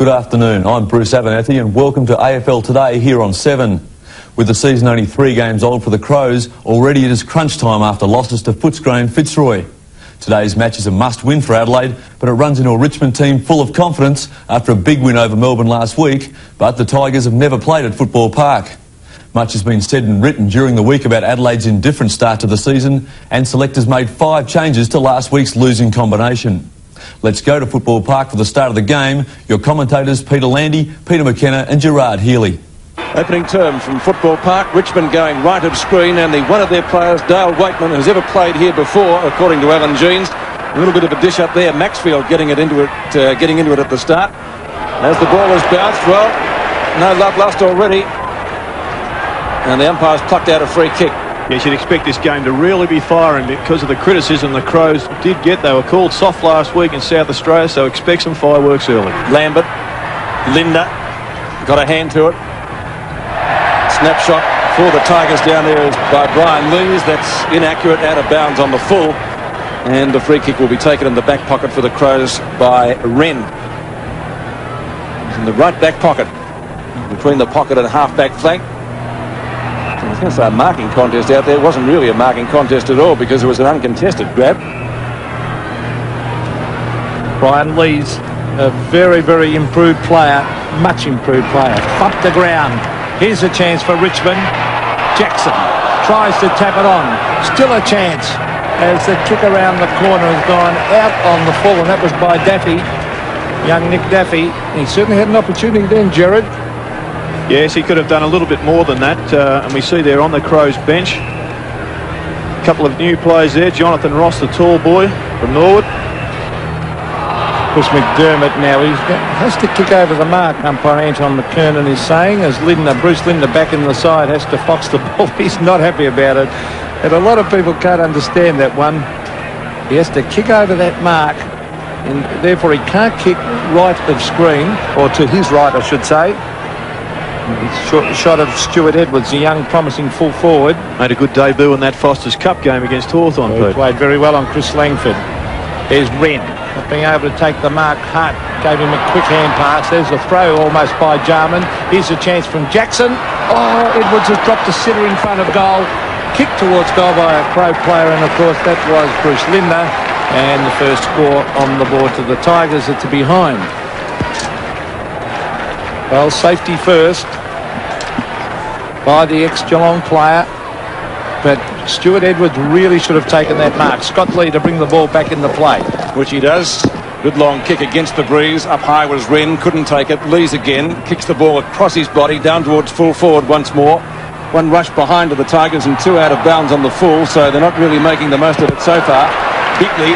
Good afternoon, I'm Bruce Abernethy and welcome to AFL Today here on 7. With the season only 3 games old for the Crows, already it is crunch time after losses to Footscray and Fitzroy. Today's match is a must-win for Adelaide, but it runs into a Richmond team full of confidence after a big win over Melbourne last week, but the Tigers have never played at Football Park. Much has been said and written during the week about Adelaide's indifferent start to the season, and selectors made 5 changes to last week's losing combination. Let's go to Football Park for the start of the game. Your commentators Peter Landy, Peter McKenna and Gerard Healy. Opening term from Football Park, Richmond going right of screen, and one of their players, Dale Wakeman, has ever played here before, according to Alan Jeans. A little bit of a dish up there, Maxfield getting into it at the start. As the ball has bounced, well, no love lost already, and the umpire's plucked out a free kick. Yes, you'd expect this game to really be firing because of the criticism the Crows did get. They were called soft last week in South Australia, so expect some fireworks early. Lambert, Linda, got a hand to it. Snapshot for the Tigers down there is by Brian Lees. That's inaccurate, out of bounds on the full. And the free kick will be taken in the back pocket for the Crows by Wren. He's in the right back pocket, between the pocket and half-back flank. I was going to say a marking contest out there. It wasn't really a marking contest at all because it was an uncontested grab. Brian Lees, a very, very improved player, much improved player. Up the ground. Here's a chance for Richmond. Jackson tries to tap it on. Still a chance as the kick around the corner has gone out on the full, and that was by Daffy, young Nick Daffy. He certainly had an opportunity then, Gerard. Yes, he could have done a little bit more than that, and we see there on the Crows bench a couple of new players there. Jonathan Ross, the tall boy from Norwood. Of course, McDermott now has to kick over the mark, umpire Anton McKernan is saying, as Bruce Linda back in the side has to fox the ball. He's not happy about it, and a lot of people can't understand that one. He has to kick over that mark, and therefore he can't kick right of screen, or to his right I should say. Shot of Stuart Edwards, a young promising full forward. Made a good debut in that Foster's Cup game against Hawthorn. He played very well on Chris Langford. There's Wren, not being able to take the mark. Hart gave him a quick hand pass. There's a throw almost by Jarman. Here's a chance from Jackson. Oh, Edwards has dropped a sitter in front of goal. Kicked towards goal by a Crow player, and of course that was Bruce Linda. And the first score on the board to the Tigers are to behind. Well, safety first by the ex-Geelong player, but Stuart Edwards really should have taken that mark. Scott Lee to bring the ball back into play. Which he does. Good long kick against the breeze. Up high was Wren, couldn't take it. Lees again, kicks the ball across his body, down towards full forward once more. One rush behind to the Tigers and 2 out of bounds on the full, so they're not really making the most of it so far. Beatley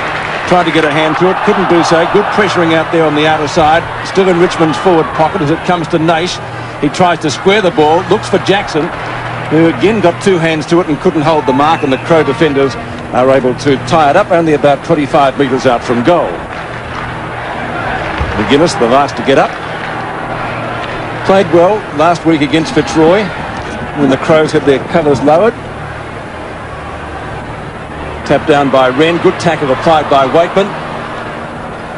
tried to get a hand to it, couldn't do so. Good pressuring out there on the outer side. Still in Richmond's forward pocket as it comes to Naish. He tries to square the ball, looks for Jackson, who again got 2 hands to it and couldn't hold the mark, and the Crow defenders are able to tie it up only about 25 metres out from goal. McGuinness, the last to get up. Played well last week against Fitzroy when the Crows had their colours lowered. Tapped down by Wren, good tackle applied by Wakeman.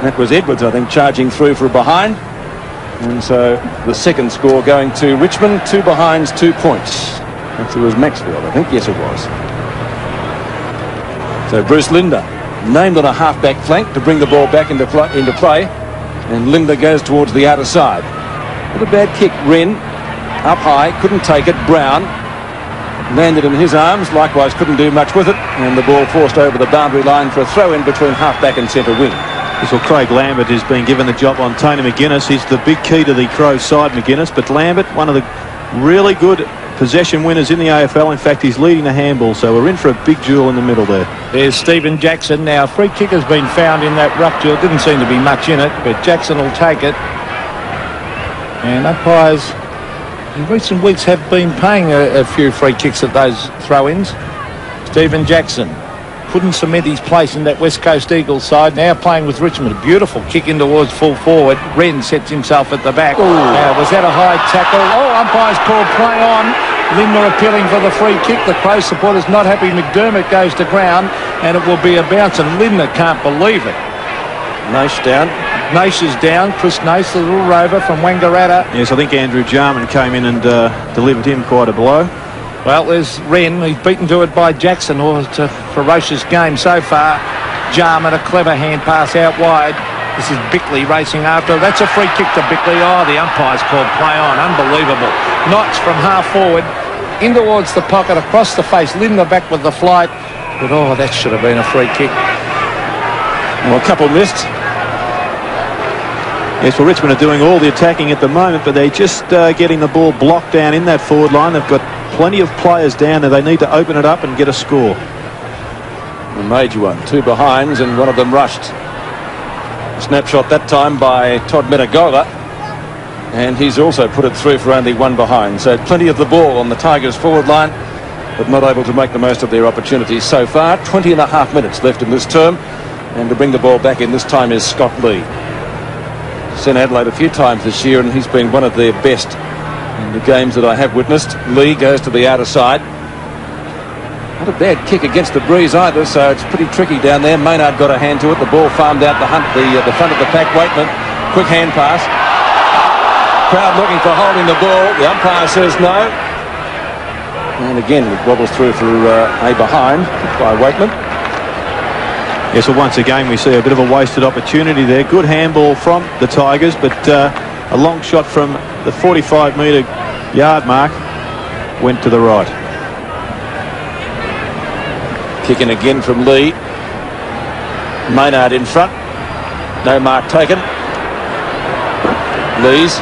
That was Edwards, I think, charging through for a behind. And so the second score going to Richmond, 2 behinds, 2 points. It was Maxfield, I think. Yes, it was. So Bruce Linda named on a half-back flank to bring the ball back into play. And Linda goes towards the outer side. With a bad kick, Wren up high, couldn't take it. Brown landed in his arms, likewise couldn't do much with it. And the ball forced over the boundary line for a throw-in between half-back and centre wing. Well, Craig Lambert has been given the job on Tony McGuinness. He's the big key to the Crows side, McGuinness. But Lambert, one of the really good possession winners in the AFL. In fact, he's leading the handball, so we're in for a big duel in the middle there. There's Stephen Jackson. Now, a free kick has been found in that ruck duel. Didn't seem to be much in it, but Jackson will take it. And umpires in recent weeks have been paying a few free kicks at those throw-ins. Stephen Jackson couldn't cement his place in that West Coast Eagles side. Now playing with Richmond. A beautiful kick in towards full forward. Wren sets himself at the back. Now, was that a high tackle? Oh, umpires called play on. Linda appealing for the free kick. The Crow supporters not happy. McDermott goes to ground, and it will be a bounce, and Linda can't believe it. Naish down. Nace is down. Chris Nace, the little rover from Wangaratta. Yes, I think Andrew Jarman came in and delivered him quite a blow. Well, there's Wren. He's beaten to it by Jackson. Oh, it's a ferocious game so far. Jarman, a clever hand pass out wide. This is Bickley racing after. That's a free kick to Bickley. Oh, the umpire's called play on. Unbelievable. Knots from half forward in towards the pocket, across the face. Lindner back with the flight. But, oh, that should have been a free kick. Well, a couple missed. Yes, well, Richmond are doing all the attacking at the moment, but they're just getting the ball blocked down in that forward line. They've got plenty of players down there. They need to open it up and get a score. A major one. 2 behinds and one of them rushed. Snapshot that time by Todd Menegola, and he's also put it through for only 1 behind. So plenty of the ball on the Tigers forward line, but not able to make the most of their opportunities so far. 20.5 minutes left in this term, and to bring the ball back in this time is Scott Lee. Sent Adelaide a few times this year, and he's been one of their best in the games that I have witnessed. Lee goes to the outer side. Not a bad kick against the breeze either, so it's pretty tricky down there. Maynard got a hand to it. The ball farmed out the front of the pack. Waitman, quick hand pass. Crowd looking for holding the ball. The umpire says no. And again, it wobbles through for a behind by Waitman. Yes, well, once again, we see a bit of a wasted opportunity there. Good handball from the Tigers, but a long shot from the 45-metre yard mark went to the right. Kicking again from Lee. Maynard in front. No mark taken. Lee's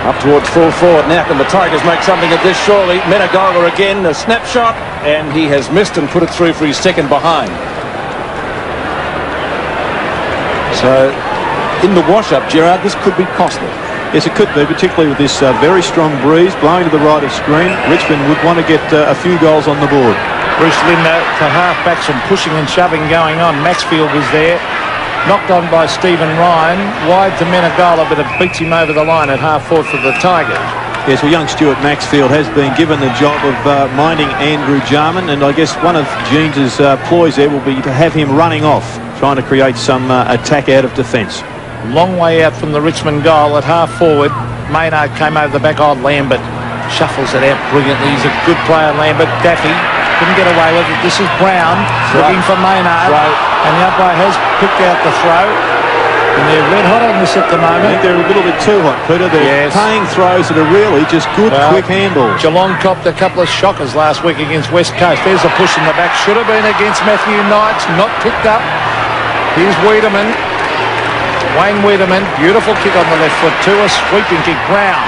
up towards full forward. Now can the Tigers make something of this? Surely. Menegola again, a snapshot, and he has missed and put it through for his second behind. So in the wash-up, Gerard, this could be costly. Yes, it could be, particularly with this very strong breeze blowing to the right of screen. Richmond would want to get a few goals on the board. Bruce Lindner to half-back, some pushing and shoving going on. Maxfield was there. Knocked on by Stephen Ryan. Wide to Menegola, but it beats him over the line at half-forward for the Tigers. Yes, well, young Stuart Maxfield has been given the job of minding Andrew Jarman, and I guess one of Jeans's ploys there will be to have him running off, trying to create some attack out of defence. Long way out from the Richmond goal at half-forward. Maynard came over the back. Oh, Lambert shuffles it out brilliantly. He's a good player, Lambert. Daffy couldn't get away with it. This is Brown looking for Maynard. And the umpire has picked out the throw. And they're red hot on this at the moment. I think they're a little bit too hot, Peter. They're paying throws that are really just good, quick handballs. Geelong copped a couple of shockers last week against West Coast. There's a push in the back. Should have been against Matthew Knights. Not picked up. Here's Wiedemann. Wayne Wiedemann. Beautiful kick on the left foot to a sweeping kick. Brown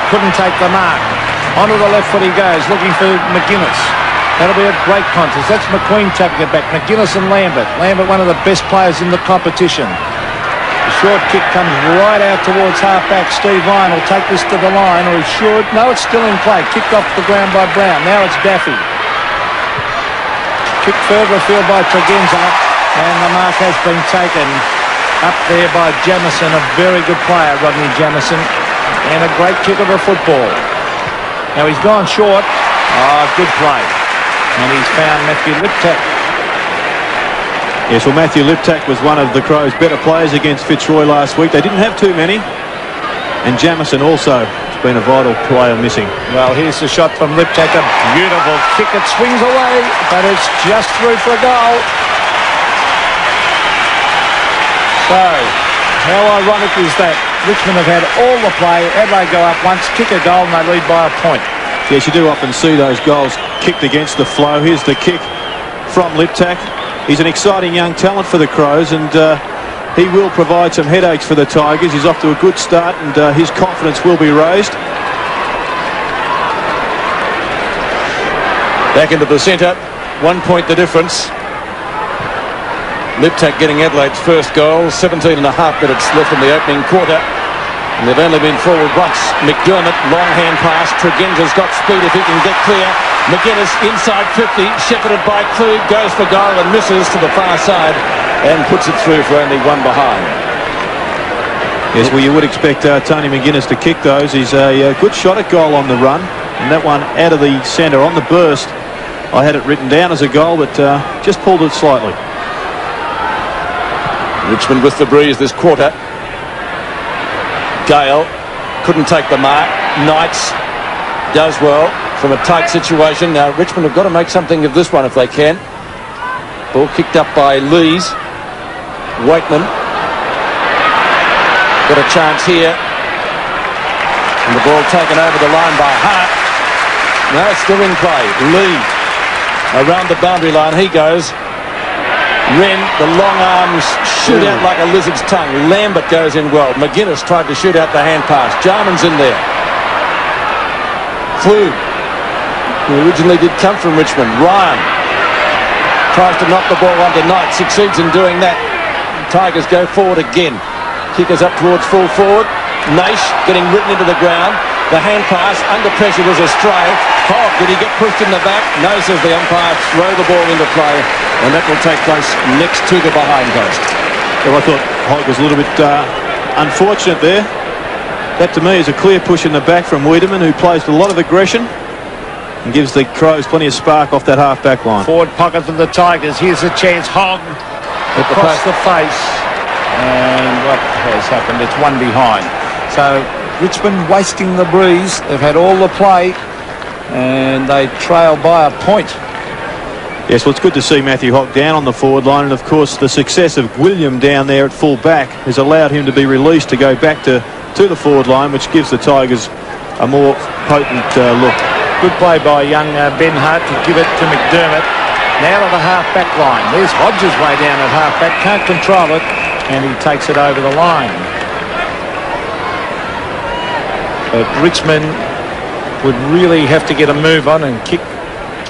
couldn't take the mark. Onto the left foot he goes, looking for McGuinness. That'll be a great contest. That's McQueen taking it back. McGuinness and Lambert. Lambert, one of the best players in the competition. The short kick comes right out towards half-back. Steve Ryan will take this to the line, or he should. No, it's still in play. Kicked off the ground by Brown. Now it's Daffy. Kicked further afield by Tregenza, and the mark has been taken up there by Jamison, a very good player, Rodney Jamison, and a great kick of a football. Now he's gone short. Good play. And he's found Matthew Liptak. Yes, well, Matthew Liptak was one of the Crows' better players against Fitzroy last week. They didn't have too many. And Jamison also has been a vital player missing. Well, here's the shot from Liptak. A beautiful kick. It swings away, but it's just through for a goal. So, how ironic is that? Richmond have had all the play. Adelaide go up once, kick a goal, and they lead by a point. Yes, you do often see those goals kicked against the flow. Here's the kick from Liptak. He's an exciting young talent for the Crows, and he will provide some headaches for the Tigers. He's off to a good start, and his confidence will be raised. Back into the centre. 1 point the difference. Liptak getting Adelaide's first goal. 17.5 minutes left in the opening quarter. And they've only been forward once. McDermott, long hand pass. Tregenza's got speed if he can get clear. McGuinness inside 50, shepherded by Klug, goes for goal and misses to the far side and puts it through for only 1 behind. Yes, well, you would expect Tony McGuinness to kick those. He's a good shot at goal on the run. And that one out of the centre on the burst. I had it written down as a goal, but just pulled it slightly. Richmond with the breeze this quarter. Gale couldn't take the mark. Knights does well from a tight situation. Now Richmond have got to make something of this one if they can. Ball kicked up by Lees. Waitman got a chance here. And the ball taken over the line by Hart. No, it's still in play. Lee around the boundary line. He goes. Wren, the long arms shoot out like a lizard's tongue. Lambert goes in well. McGuinness tried to shoot out the hand pass. Jarman's in there. Flew, who originally did come from Richmond. Ryan tries to knock the ball onto Knight. Succeeds in doing that. Tigers go forward again. Kickers up towards full forward. Naish getting written into the ground. The hand pass under pressure was a stray. Hogg, did he get pushed in the back? No, says the umpire. Throw the ball into play, and that will take place next to the behind post. Well, I thought Hogg was a little bit unfortunate there. That to me is a clear push in the back from Wiedemann, who plays with a lot of aggression and gives the Crows plenty of spark off that half-back line. Forward pocket for the Tigers. Here's a chance. Hogg across the face. And what has happened? It's one behind. So Richmond wasting the breeze. They've had all the play and they trail by a point. Yes, well, it's good to see Matthew Hogg down on the forward line, and of course the success of William down there at full back has allowed him to be released to go back to the forward line, which gives the Tigers a more potent look. Good play by young Ben Hart to give it to McDermott. Now to the half-back line. There's Hodges way down at half-back. Can't control it, and he takes it over the line. But Richmond would really have to get a move on and kick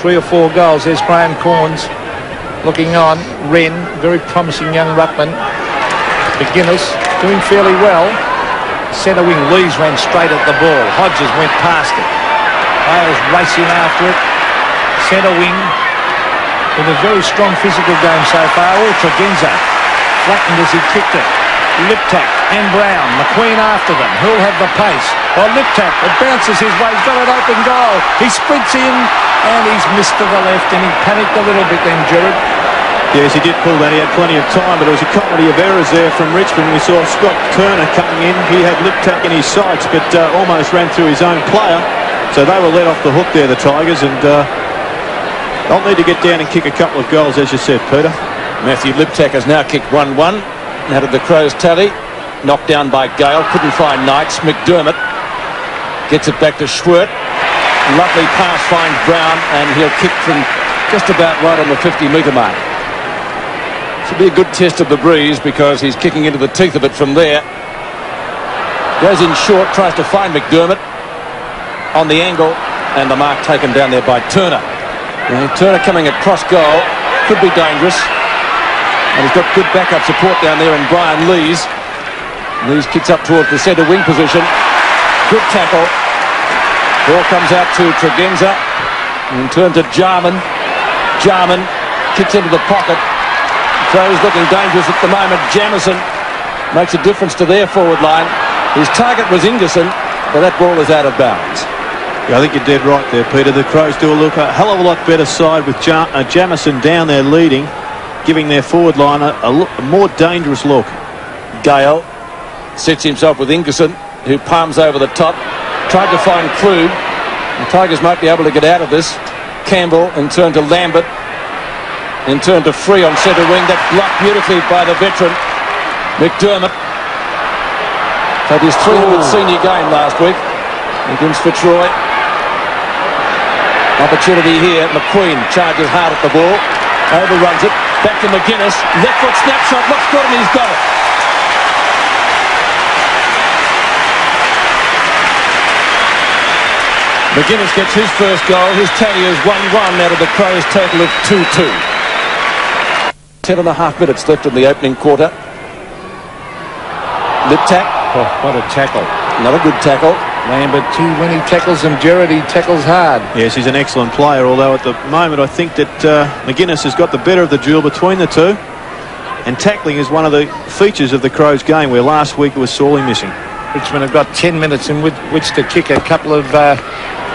3 or 4 goals. There's Graham Corns looking on. Wren, very promising young ruckman. McGuinness doing fairly well. Centre wing Lees ran straight at the ball. Hodges went past it. Hales racing after it. Centre wing with a very strong physical game so far. Oh, Tregenza flattened as he kicked it. Liptak and Brown. McQueen after them. Who'll have the pace? Well, Liptak, it bounces his way. He's got an open goal. He sprints in and he's missed to the left, and he panicked a little bit then, Gerard. Yes, he did pull that. He had plenty of time, but it was a comedy of errors there from Richmond. We saw Scott Turner coming in. He had Liptak in his sights, but almost ran through his own player. So they were let off the hook there, the Tigers, and they'll need to get down and kick a couple of goals, as you said, Peter. Matthew Liptak has now kicked 1-1. How did the Crows tally? Knocked down by Gale. Couldn't find Knights. McDermott gets it back to Schwert. Lovely pass finds Brown, and he'll kick from just about right on the 50-metre mark. This will be a good test of the breeze because he's kicking into the teeth of it from there. Goes in short, tries to find McDermott on the angle, and the mark taken down there by Turner. Now, Turner coming at cross goal could be dangerous. And he's got good backup support down there in Brian Lees. Lees kicks up towards the centre wing position. Good tackle. Ball comes out to Tregenza. In turn to Jarman. Jarman kicks into the pocket. Crows looking dangerous at the moment. Jamison makes a difference to their forward line. His target was Ingerson, but that ball is out of bounds. Yeah, I think you're dead right there, Peter. The Crows do look a hell of a lot better side with Jamison down there leading, giving their forward line a more dangerous look. Gale sets himself with Ingerson, who palms over the top. Tried to find Klug. The Tigers might be able to get out of this. Campbell in turn to Lambert. In turn to Free on centre wing. That blocked beautifully by the veteran McDermott. Had his 300th senior game last week against Fitzroy. Opportunity here. McQueen charges hard at the ball. Overruns it. Back to McGuinness. Left foot snapshot. Looks good, and he's got it. McGuinness gets his first goal. His tally is 1-1 out of the Crows' total of 2-2. 10.5 minutes left in the opening quarter. Liptak. Oh, what a tackle. Another good tackle. Lambert, too, when he tackles him, Gerard, he tackles hard. Yes, he's an excellent player, although at the moment I think that McGuinness has got the better of the duel between the two. And tackling is one of the features of the Crows' game, where last week it was sorely missing. Richmond have got 10 minutes in which to kick a couple of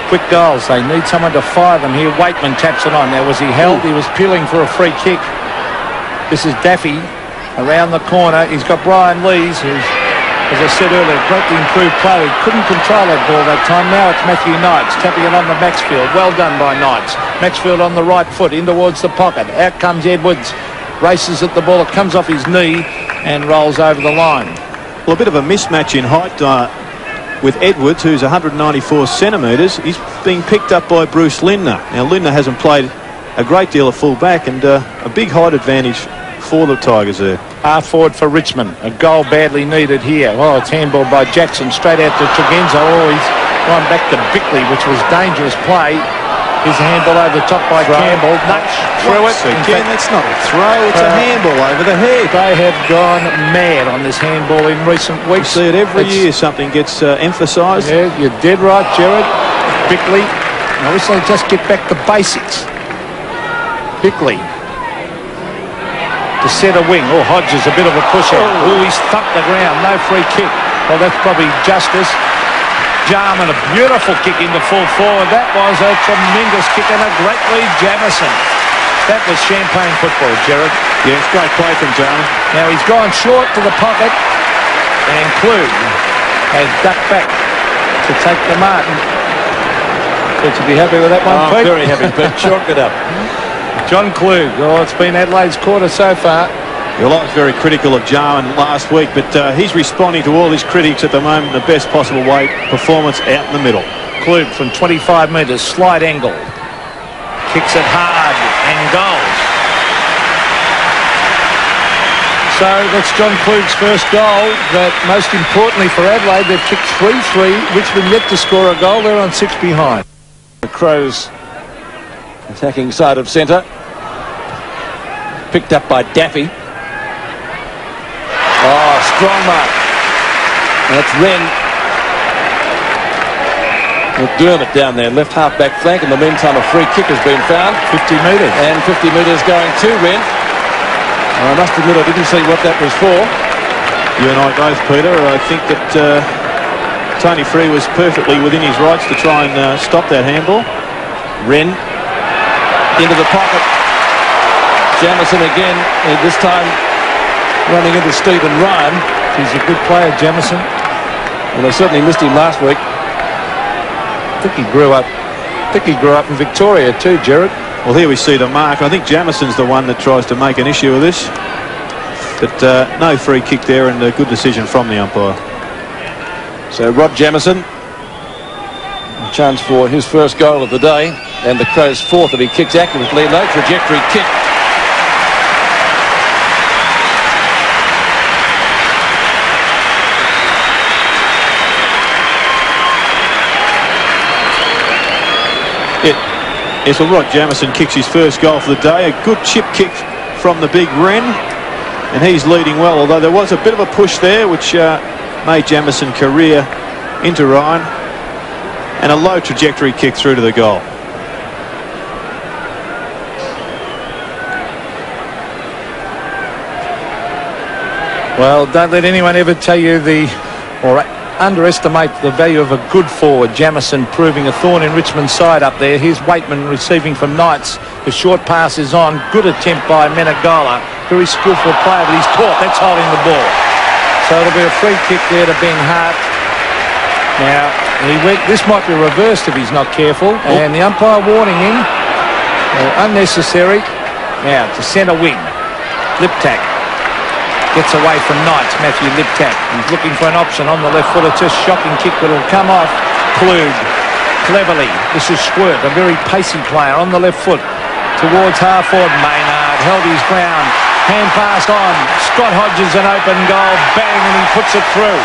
quick goals. They need someone to fire them here. Waitman taps it on. Now, was he held? He was peeling for a free kick. This is Daffy. around the corner. He's got Brian Lees, who's, as I said earlier, greatly improved player. He couldn't control that ball that time. Now it's Matthew Knights tapping it on the Maxfield. Well done by Knights. Maxfield on the right foot in towards the pocket. Out comes Edwards. Races at the ball. It comes off his knee and rolls over the line. Well, a bit of a mismatch in height with Edwards, who's 194 centimetres. He's being picked up by Bruce Lindner. Now, Lindner hasn't played a great deal of full-back, and a big height advantage for the Tigers there. Half forward for Richmond. A goal badly needed here. Oh, it's handball by Jackson straight out to Tregenza. Oh, he's gone back to Bickley, which was dangerous play. His handball over the top by Campbell. Nudge through it. Again, that's not a throw. It's a handball over the head. They have gone mad on this handball in recent weeks. You see it every year. Something gets emphasised. Yeah, you're dead right, Gerard. Bickley. I wish they'd just get back to basics. Bickley. To centre wing. Oh, Hodges, a bit of a push out. Oh, he's thumped the ground. No free kick. Well, that's probably justice. Jarman, a beautiful kick into full forward. That was a tremendous kick and a great lead, Jamison. That was champagne football, Gerard. Yeah, it's great play from Jarman. Now he's gone short to the pocket, and Klug has ducked back to take the Martin. Should you be happy with that one, Pete? Very happy, Pete. Chalk it up. John Klug. Oh, it's been Adelaide's quarter so far. Well, I was very critical of Jarman last week, but he's responding to all his critics at the moment in the best possible way. Performance out in the middle. Klug from 25 metres, slight angle. Kicks it hard and goals. So that's John Klug's first goal, but most importantly for Adelaide, they've kicked 3-3. Richmond yet to score a goal. They're on 6 behind. The Crows attacking side of centre. Picked up by Daffy. Oh, strong mark. That's Wren. McDermott down there, left half-back flank. In the meantime, a free kick has been found. 50 metres. And 50 metres going to Wren. I must admit I didn't see what that was for. You and I both, Peter. I think that Tony Free was perfectly within his rights to try and stop that handball. Wren into the pocket. Jamison again, this time running into Stephen Ryan. He's a good player, Jamison. Well, they certainly missed him last week. I think he grew up in Victoria too, Gerard. Well, here we see the mark. I think Jamison's the one that tries to make an issue of this. But no free kick there, and a good decision from the umpire. So Rod Jamison, a chance for his first goal of the day, and the Crows' fourth if he kicks accurately. Low trajectory kick. Yes, well, Rod Jamison kicks his first goal for the day. A good chip kick from the big Wren, and he's leading well, although there was a bit of a push there which made Jamison career into Ryan, and a low trajectory kick through to the goal. Well, don't let anyone ever tell you or underestimate the value of a good forward. Jamison proving a thorn in Richmond's side up there. Here's Waitman receiving from Knights. The short pass is on. Good attempt by Menegola. Very skillful player, but he's caught. That's holding the ball. So it'll be a free kick there to Ben Hart. Now, this might be reversed if he's not careful. And the umpire warning him. Unnecessary. Now, to centre wing. Liptak. Gets away from Knights, Matthew Liptak. He's looking for an option on the left foot. It's a shocking kick, but it'll come off. Klug, cleverly. This is Squirt, a very pacey player on the left foot. Towards half-forward. Maynard held his ground. Hand passed on. Scott Hodges, an open goal. Bang, and he puts it through.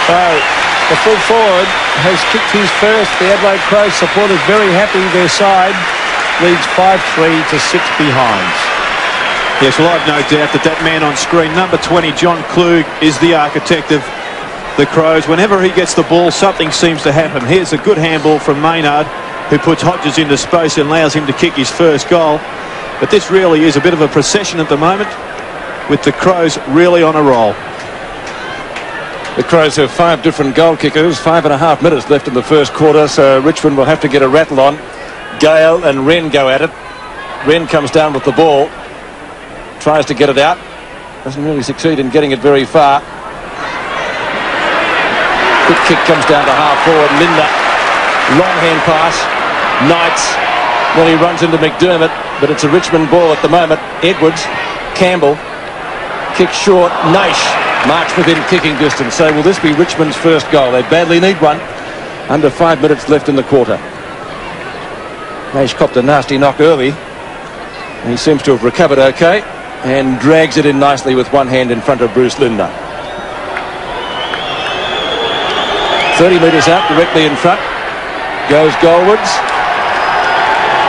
So, the full forward has kicked his first. The Adelaide Crows supporters very happy. Their side leads 5-3 to 6 behind. Yes, well, I've no doubt that man on screen, number 20, John Klug, is the architect of the Crows. Whenever he gets the ball, something seems to happen. Here's a good handball from Maynard, who puts Hodges into space and allows him to kick his first goal. But this really is a bit of a procession at the moment, with the Crows really on a roll. The Crows have 5 different goal kickers, 5.5 minutes left in the first quarter, so Richmond will have to get a rattle on. Gale and Wren go at it. Wren comes down with the ball. tries to get it out. Doesn't really succeed in getting it very far. Quick kick comes down to half forward. Linda, long hand pass. Knights, well, he runs into McDermott, but it's a Richmond ball at the moment. Edwards, Campbell, kick short. Naish marks within kicking distance. So will this be Richmond's first goal? They badly need one. Under 5 minutes left in the quarter. Naish copped a nasty knock early, and he seems to have recovered okay and drags it in nicely with one hand in front of Bruce Linder. 30 metres out, directly in front goes goalwards,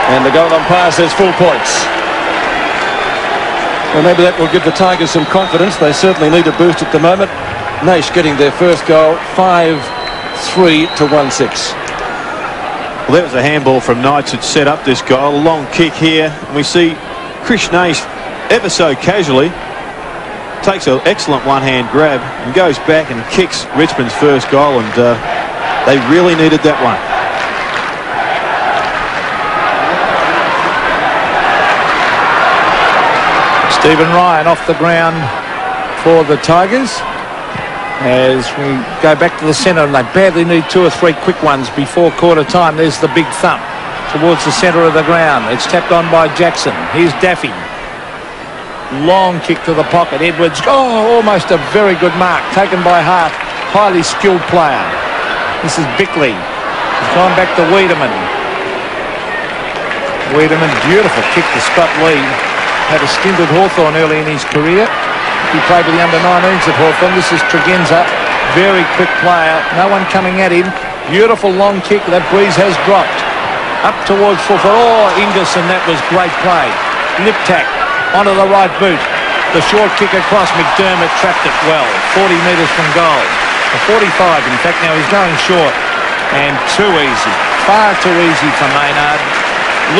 and the goal umpire says full points. Well, maybe that will give the Tigers some confidence. They certainly need a boost at the moment. Naish getting their first goal, 5-3 to 1-6. Well, that was a handball from Knights that set up this goal. A long kick here, and we see Chris Naish ever so casually takes an excellent one-hand grab and goes back and kicks Richmond's first goal, and they really needed that one. Stephen Ryan off the ground for the Tigers as we go back to the centre, and they badly need 2 or 3 quick ones before quarter time. There's the big thump towards the centre of the ground. It's tapped on by Jackson. Here's Daffy. Long kick to the pocket. Edwards, almost a very good mark taken by Hart. Highly skilled player. This is Bickley. He's gone back to Wiedemann. Wiedemann, beautiful kick to Scott Lee. Had a stint at Hawthorn early in his career. He played with the under-19s at Hawthorn. This is Tregenza. Very quick player. No one coming at him. Beautiful long kick. That breeze has dropped. Up towards full forward. Oh, Ingerson, that was great play. Lip tack onto the right boot. The short kick across. McDermott trapped it well. 40 metres from goal. 45, in fact. Now he's going short. And too easy. Far too easy for Maynard.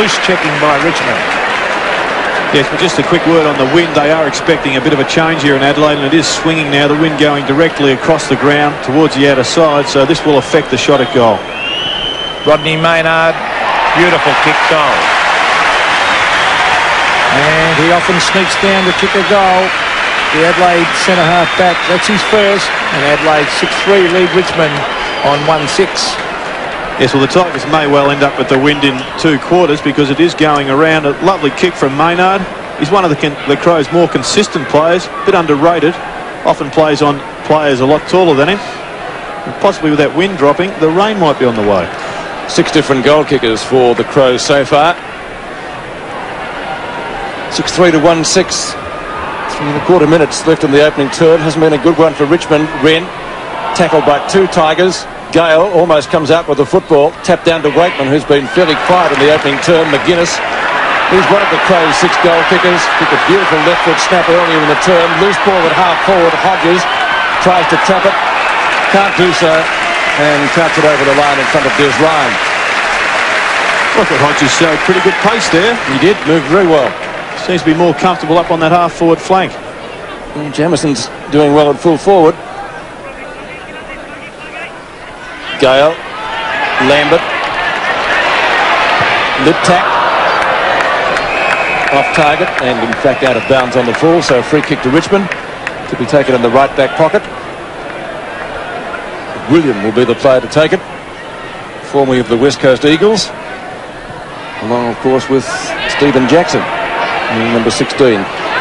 Loose checking by Richmond. Yes, but just a quick word on the wind. They are expecting a bit of a change here in Adelaide, and it is swinging now. The wind going directly across the ground towards the outer side, so this will affect the shot at goal. Rodney Maynard, beautiful kick goal. And he often sneaks down to kick a goal. The Adelaide centre half back, that's his first, and Adelaide 6-3 lead Richmond on 1-6. Yes, well, the Tigers may well end up with the wind in 2 quarters because it is going around. A lovely kick from Maynard. He's one of the Crows' more consistent players, a bit underrated. Often plays on players a lot taller than him. And possibly with that wind dropping, the rain might be on the way. 6 different goal kickers for the Crows so far. 6-3 to 1-6. 3¼ minutes left in the opening turn. Hasn't been a good one for Richmond. Wren tackled by 2 Tigers. Gale almost comes out with the football. Tapped down to Wakeman, who's been fairly quiet in the opening turn. McGuinness, he's one of the Crows' 6 goal kickers. Kicked a beautiful left foot snap earlier in the term. Loose ball at half forward. Hodges tries to trap it. Can't do so. And cuts it over the line in front of Des Ryan. Look at Hodges showed pretty good pace there. He did, moved very well. Seems to be more comfortable up on that half forward flank. And Jamison's doing well at full forward. Gale, Lambert, lip tack, off target, and in fact out of bounds on the full, so a free kick to Richmond to be taken in the right back pocket. William will be the player to take it, formerly of the West Coast Eagles, along of course with Stephen Jackson, number 16.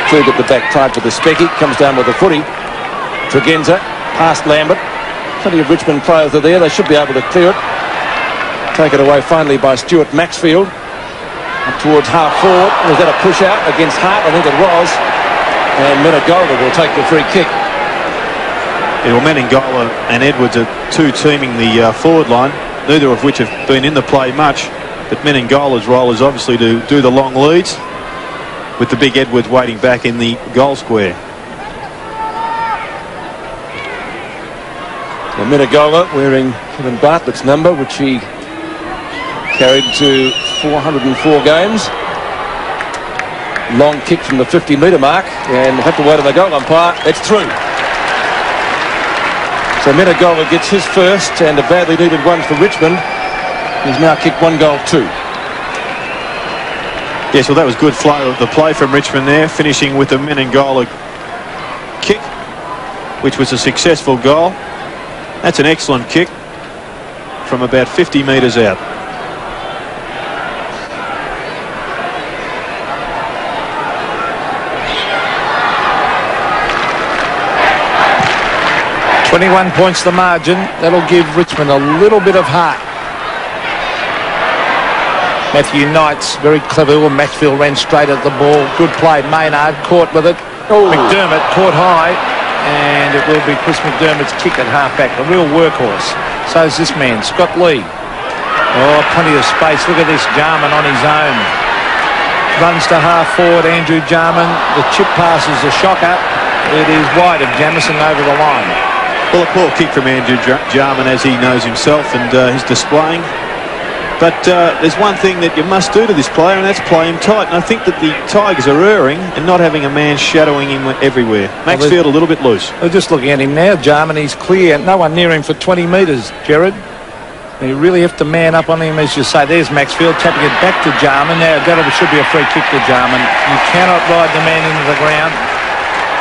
Filled at the back tight for the Specky, comes down with the footy. Tregenza, past Lambert. Plenty of Richmond players are there. They should be able to clear it. Taken away finally by Stuart Maxfield. Up towards half forward. Was that a push out against Hart? I think it was. And Menegola will take the free kick. Yeah, well, Menegola and Edwards are 2 teaming the forward line, neither of which have been in the play much. But Menengola's role is obviously to do the long leads, with the big Edwards waiting back in the goal square. Menegola wearing Kevin Bartlett's number, which he carried to 404 games. Long kick from the 50-metre mark, and have to wait on the goal umpire. It's through. So Menegola gets his first, and a badly needed one for Richmond. He's now kicked 1 goal 2. Yes, well, that was good flow of the play from Richmond there, finishing with a Menengola kick, which was a successful goal. That's an excellent kick from about 50 metres out. "21 points the margin." That'll give Richmond a little bit of heart. Matthew Knight's very clever. Maxfield ran straight at the ball. Good play. Maynard caught with it. McDermott caught high, and it will be Chris McDermott's kick at halfback. A real workhorse. So is this man, Scott Lee. Oh, plenty of space. Look at this, Jarman on his own. Runs to half forward, Andrew Jarman. The chip pass is a shocker. It is wide of Jamison over the line. Well, a poor kick from Andrew Jarman, as he knows himself, and he's displaying. But there's one thing that you must do to this player, and that's play him tight. And I think that the Tigers are erring and not having a man shadowing him everywhere. Maxfield a little bit loose. We're just looking at him now, Jarman. He's clear. No one near him for 20 metres, Gerard. You really have to man up on him, as you say. There's Maxfield tapping it back to Jarman. Now, that should be a free kick to Jarman. You cannot ride the man into the ground.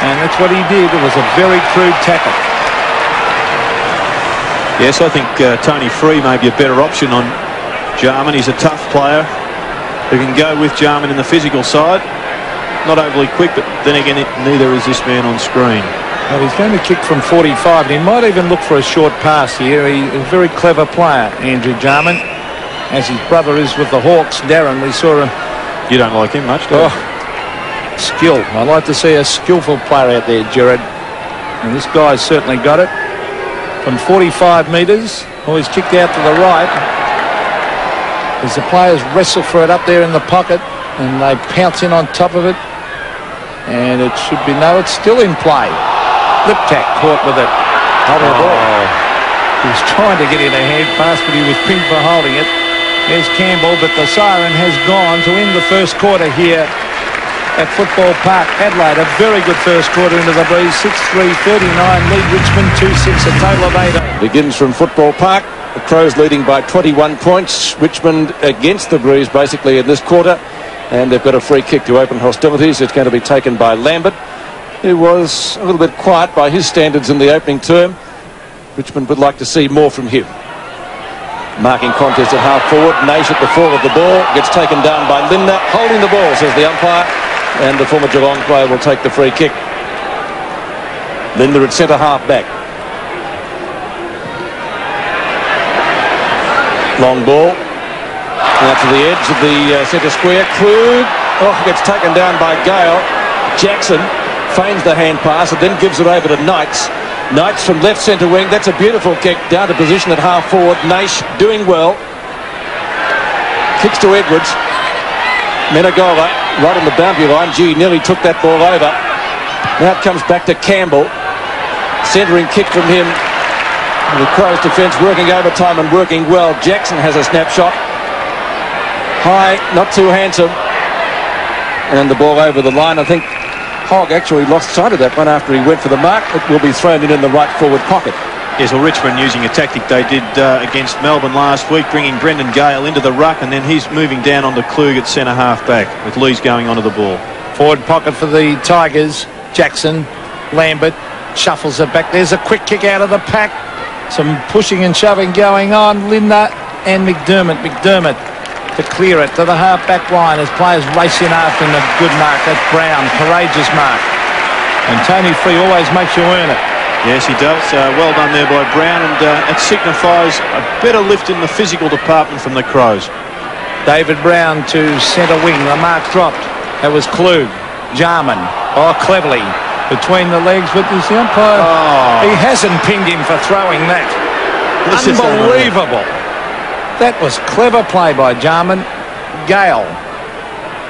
And that's what he did. It was a very crude tackle. Yes, I think Tony Free may be a better option on Jarman. He's a tough player who can go with Jarman in the physical side. Not overly quick, but then again, neither is this man on screen. Well, he's going to kick from 45, and he might even look for a short pass here. He's a very clever player, Andrew Jarman, as his brother is with the Hawks. Darren, we saw him. You don't like him much, do you? Skill. I like to see a skillful player out there, Gerard. And this guy's certainly got it. From 45 metres, he's kicked out to the right. As the players wrestle for it up there in the pocket, and they pounce in on top of it. And it should be, no, it's still in play. Liptak caught with it. Holding the ball. He was trying to get in a hand pass, but he was pinned for holding it. There's Campbell, but the siren has gone to end the first quarter here at Football Park, Adelaide. A very good first quarter into the breeze. 6-3, 39, lead Richmond 2-6, a total of 8. Begins from Football Park. The Crows leading by 21 points. Richmond against the breeze basically in this quarter. And they've got a free kick to open hostilities. It's going to be taken by Lambert, who was a little bit quiet by his standards in the opening term. Richmond would like to see more from him. Marking contest at half forward. Nash at the fall of the ball. Gets taken down by Lindner. Holding the ball, says the umpire. And the former Geelong player will take the free kick. Lindner at centre half back. Long ball. Out to the edge of the centre square. Krug gets taken down by Gale. Jackson feigns the hand pass and then gives it over to Knights. Knights from left centre wing. That's a beautiful kick down to position at half forward. Nash doing well. Kicks to Edwards. Menegola right on the boundary line. Gee, nearly took that ball over. Now it comes back to Campbell. Centering kick from him. The Crows defence working overtime and working well. Jackson has a snapshot. High, not too handsome. And the ball over the line. I think Hogg actually lost sight of that one after he went for the mark. It will be thrown in the right forward pocket. Yes, well, Richmond using a tactic they did against Melbourne last week, bringing Brendan Gale into the ruck, and then he's moving down onto Klug at centre half back, with Lees going onto the ball. Forward pocket for the Tigers. Jackson, Lambert shuffles it back. There's a quick kick out of the pack. Some pushing and shoving going on. Lindner and McDermott. McDermott to clear it to the half-back line as players race in after him. A good mark. That's Brown. Courageous mark. And Tony Free always makes you earn it. Yes, he does. Well done there by Brown, and it signifies a better lift in the physical department from the Crows. David Brown to centre wing. The mark dropped. That was Klug. Jarman. Cleverly between the legs with his umpire. He hasn't pinged him for throwing that. Unbelievable. That was clever play by Jarman. Gale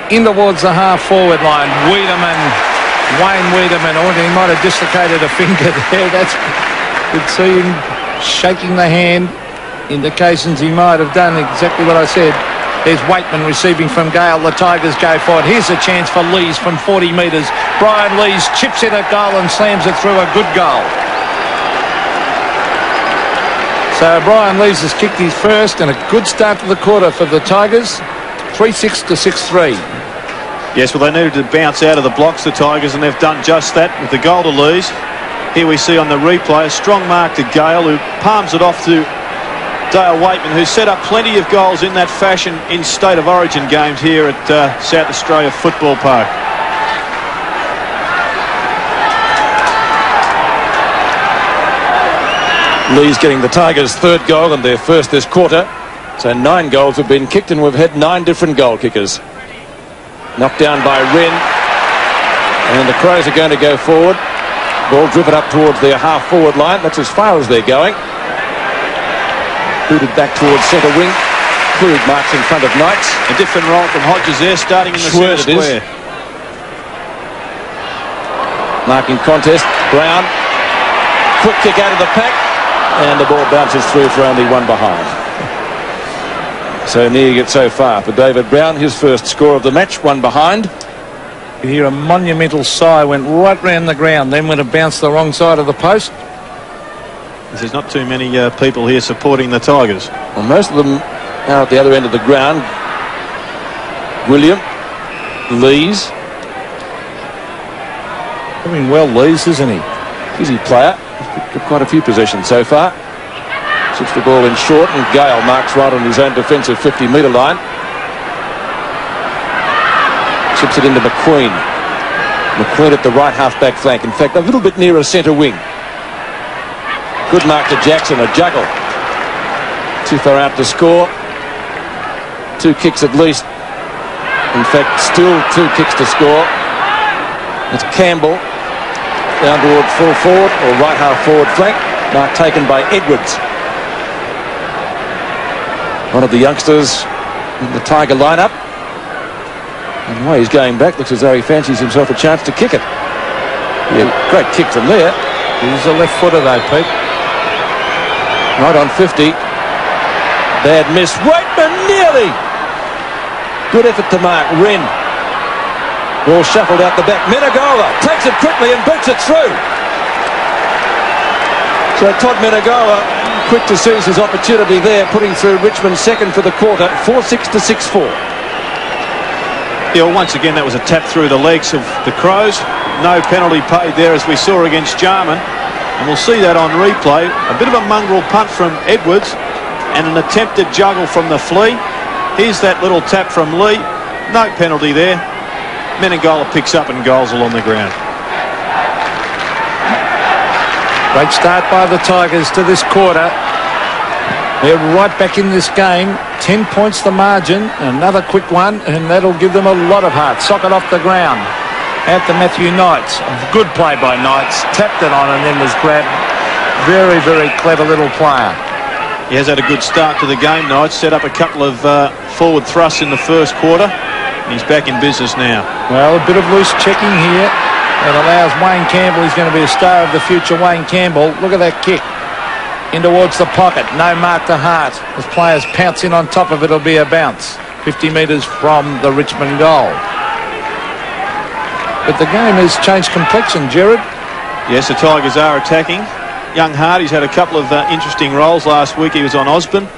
in towards the half-forward line. Wayne Wiedemann, he might have dislocated a finger there. Could see him shaking the hand. Indications he might have done exactly what I said. There's Waitman receiving from Gale. The Tigers go forward. Here's a chance for Lees from 40 metres. Brian Lees chips in at goal and slams it through. A good goal. So Brian Lees has kicked his first, and a good start to the quarter for the Tigers. 3-6 to 6-3. Yes, well, they needed to bounce out of the blocks, the Tigers, and they've done just that with the goal to Lees. Here we see on the replay a strong mark to Gale, who palms it off to Dale Waitman, who set up plenty of goals in that fashion in State of Origin games here at South Australia Football Park. Lee's getting the Tigers' third goal and their first this quarter. So 9 goals have been kicked and we've had 9 different goal kickers. Knocked down by Wren. And the Crows are going to go forward. Ball driven up towards their half-forward line. That's as far as they're going. Booted back towards centre wing. Krug marks in front of Knights. A different role from Hodges there, starting in the centre square. Marking contest. Brown. Quick kick out of the pack. And the ball bounces through for only 1 behind. So near yet so far for David Brown. His first score of the match, 1 behind. You hear a monumental sigh, went right round the ground, then went to bounce the wrong side of the post. There's not too many people here supporting the Tigers. Well, most of them are at the other end of the ground. William, Lees. Doing well, Lees, isn't he? Easy player. He's got quite a few possessions so far. Chips the ball in short and Gale marks right on his own defensive 50-metre line. Chips it into McQueen. McQueen at the right half-back flank. In fact, a little bit nearer centre wing. Good mark to Jackson, a juggle. Too far out to score. 2 kicks at least. In fact, still 2 kicks to score. It's Campbell down towards full forward or right half forward flank. Mark taken by Edwards. One of the youngsters in the Tiger lineup. And the way he's going back, looks as though he fancies himself a chance to kick it. Yeah, great kick from there. He's a left footer though, Pete. Right on 50. Bad miss. Waitman nearly. Good effort to mark. Wren. Ball shuffled out the back. Menegola takes it quickly and boots it through. So Todd Menegola, quick to seize his opportunity there, putting through Richmond second for the quarter, 4-6 to 6-4. Yeah, well, once again, that was a tap through the legs of the Crows. No penalty paid there, as we saw against Jarman. And we'll see that on replay. A bit of a mongrel punt from Edwards and an attempted juggle from the Flea. Here's that little tap from Lee. No penalty there. Menegola picks up and goals along the ground. Great start by the Tigers to this quarter. They're right back in this game. 10 points the margin. Another quick one, and that'll give them a lot of heart. Sock it off the ground. Out to Matthew Knights. Good play by Knights. Tapped it on and then was grabbed. Very, very clever little player. He has had a good start to the game, Knights. Set up a couple of forward thrusts in the first quarter. He's back in business now. Well, a bit of loose checking here. It allows Wayne Campbell, he's going to be a star of the future, Wayne Campbell. Look at that kick. In towards the pocket. No mark to Hart. As players pounce in on top of it, it'll be a bounce. 50 metres from the Richmond goal. But the game has changed complexion, Gerard. Yes, the Tigers are attacking. Young Hart, he's had a couple of interesting roles. Last week he was on Osborne.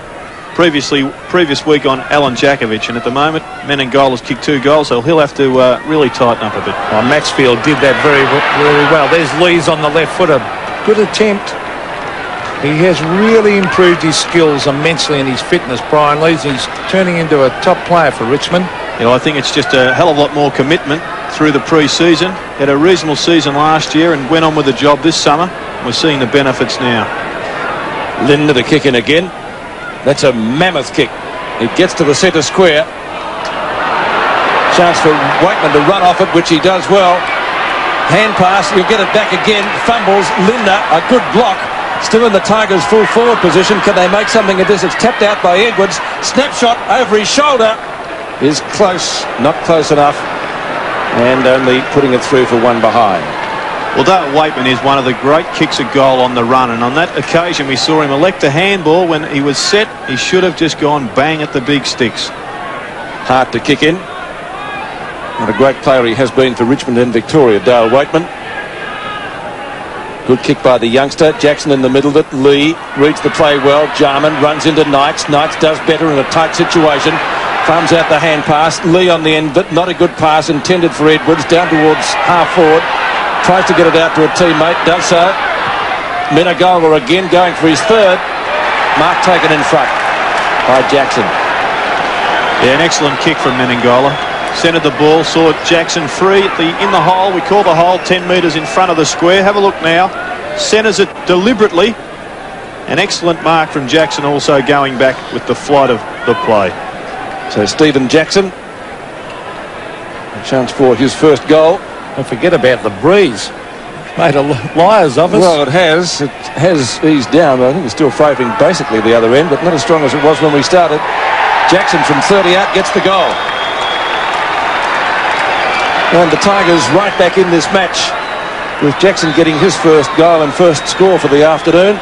Previous week on Alan Jakovic, and at the moment Menengola's kicked 2 goals, so he'll have to really tighten up a bit. Well, Maxfield did that very, very well. There's Lees on the left footer. Good attempt. He has really improved his skills immensely and his fitness, Brian Lees. He's turning into a top player for Richmond. Yeah, I think it's just a hell of a lot more commitment through the pre-season. Had a reasonable season last year and went on with the job this summer. We're seeing the benefits now. Lindner to kick in again. That's a mammoth kick. It gets to the centre square. Chance for Waitman to run off it, which he does well. Hand pass, he'll get it back again. Fumbles. Lindner, a good block. Still in the Tigers' full forward position. Can they make something of this? It's tapped out by Edwards. Snapshot over his shoulder. Is close. Not close enough. And only putting it through for 1 behind. Well, Dale Waitman is one of the great kicks at goal on the run, and on that occasion we saw him elect a handball. When he was set, he should have just gone bang at the big sticks. Hard to kick in. What a great player he has been for Richmond and Victoria, Dale Waitman. Good kick by the youngster. Jackson in the middle of it. Lee reads the play well. Jarman runs into Knights. Knights does better in a tight situation. Farms out the hand pass. Lee on the end, but not a good pass intended for Edwards. Down towards half forward. Tries to get it out to a teammate. Does so. Menegola again going for his third. Mark taken in front by Jackson. Yeah, an excellent kick from Menegola. Centred the ball, saw Jackson free in the hole. We call the hole 10 metres in front of the square. Have a look now. Centres it deliberately. An excellent mark from Jackson, also going back with the flight of the play. So Stephen Jackson, a chance for his first goal. Don't forget about the breeze. Made a liars of us. Well, it has eased down, but I think it's still favouring basically the other end, but not as strong as it was when we started. Jackson from 30 out gets the goal. And the Tigers right back in this match, with Jackson getting his first goal and first score for the afternoon.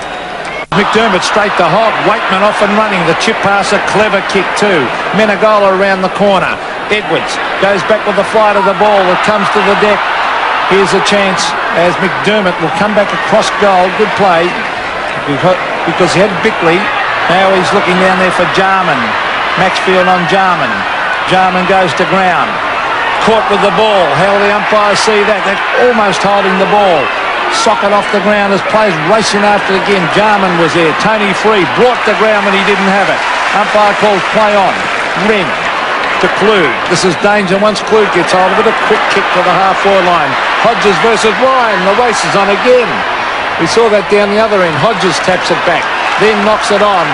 McDermott straight to Hogg. Waitman off and running. The chip pass, a clever kick too. Menegola around the corner. Edwards goes back with the flight of the ball. It comes to the deck. Here's a chance as McDermott will come back across goal. Good play because he had Bickley. Now he's looking down there for Jarman. Maxfield on Jarman. Jarman goes to ground. Caught with the ball. How will the umpires see that? They're almost holding the ball. Socket off the ground as players racing after it again. Jarman was there. Tony Free brought the ground when he didn't have it. Umpire calls play on. Wren to Klug. This is danger once Klug gets hold of it. A quick kick to the half-forward line. Hodges versus Ryan. The race is on again. We saw that down the other end. Hodges taps it back. Then knocks it on.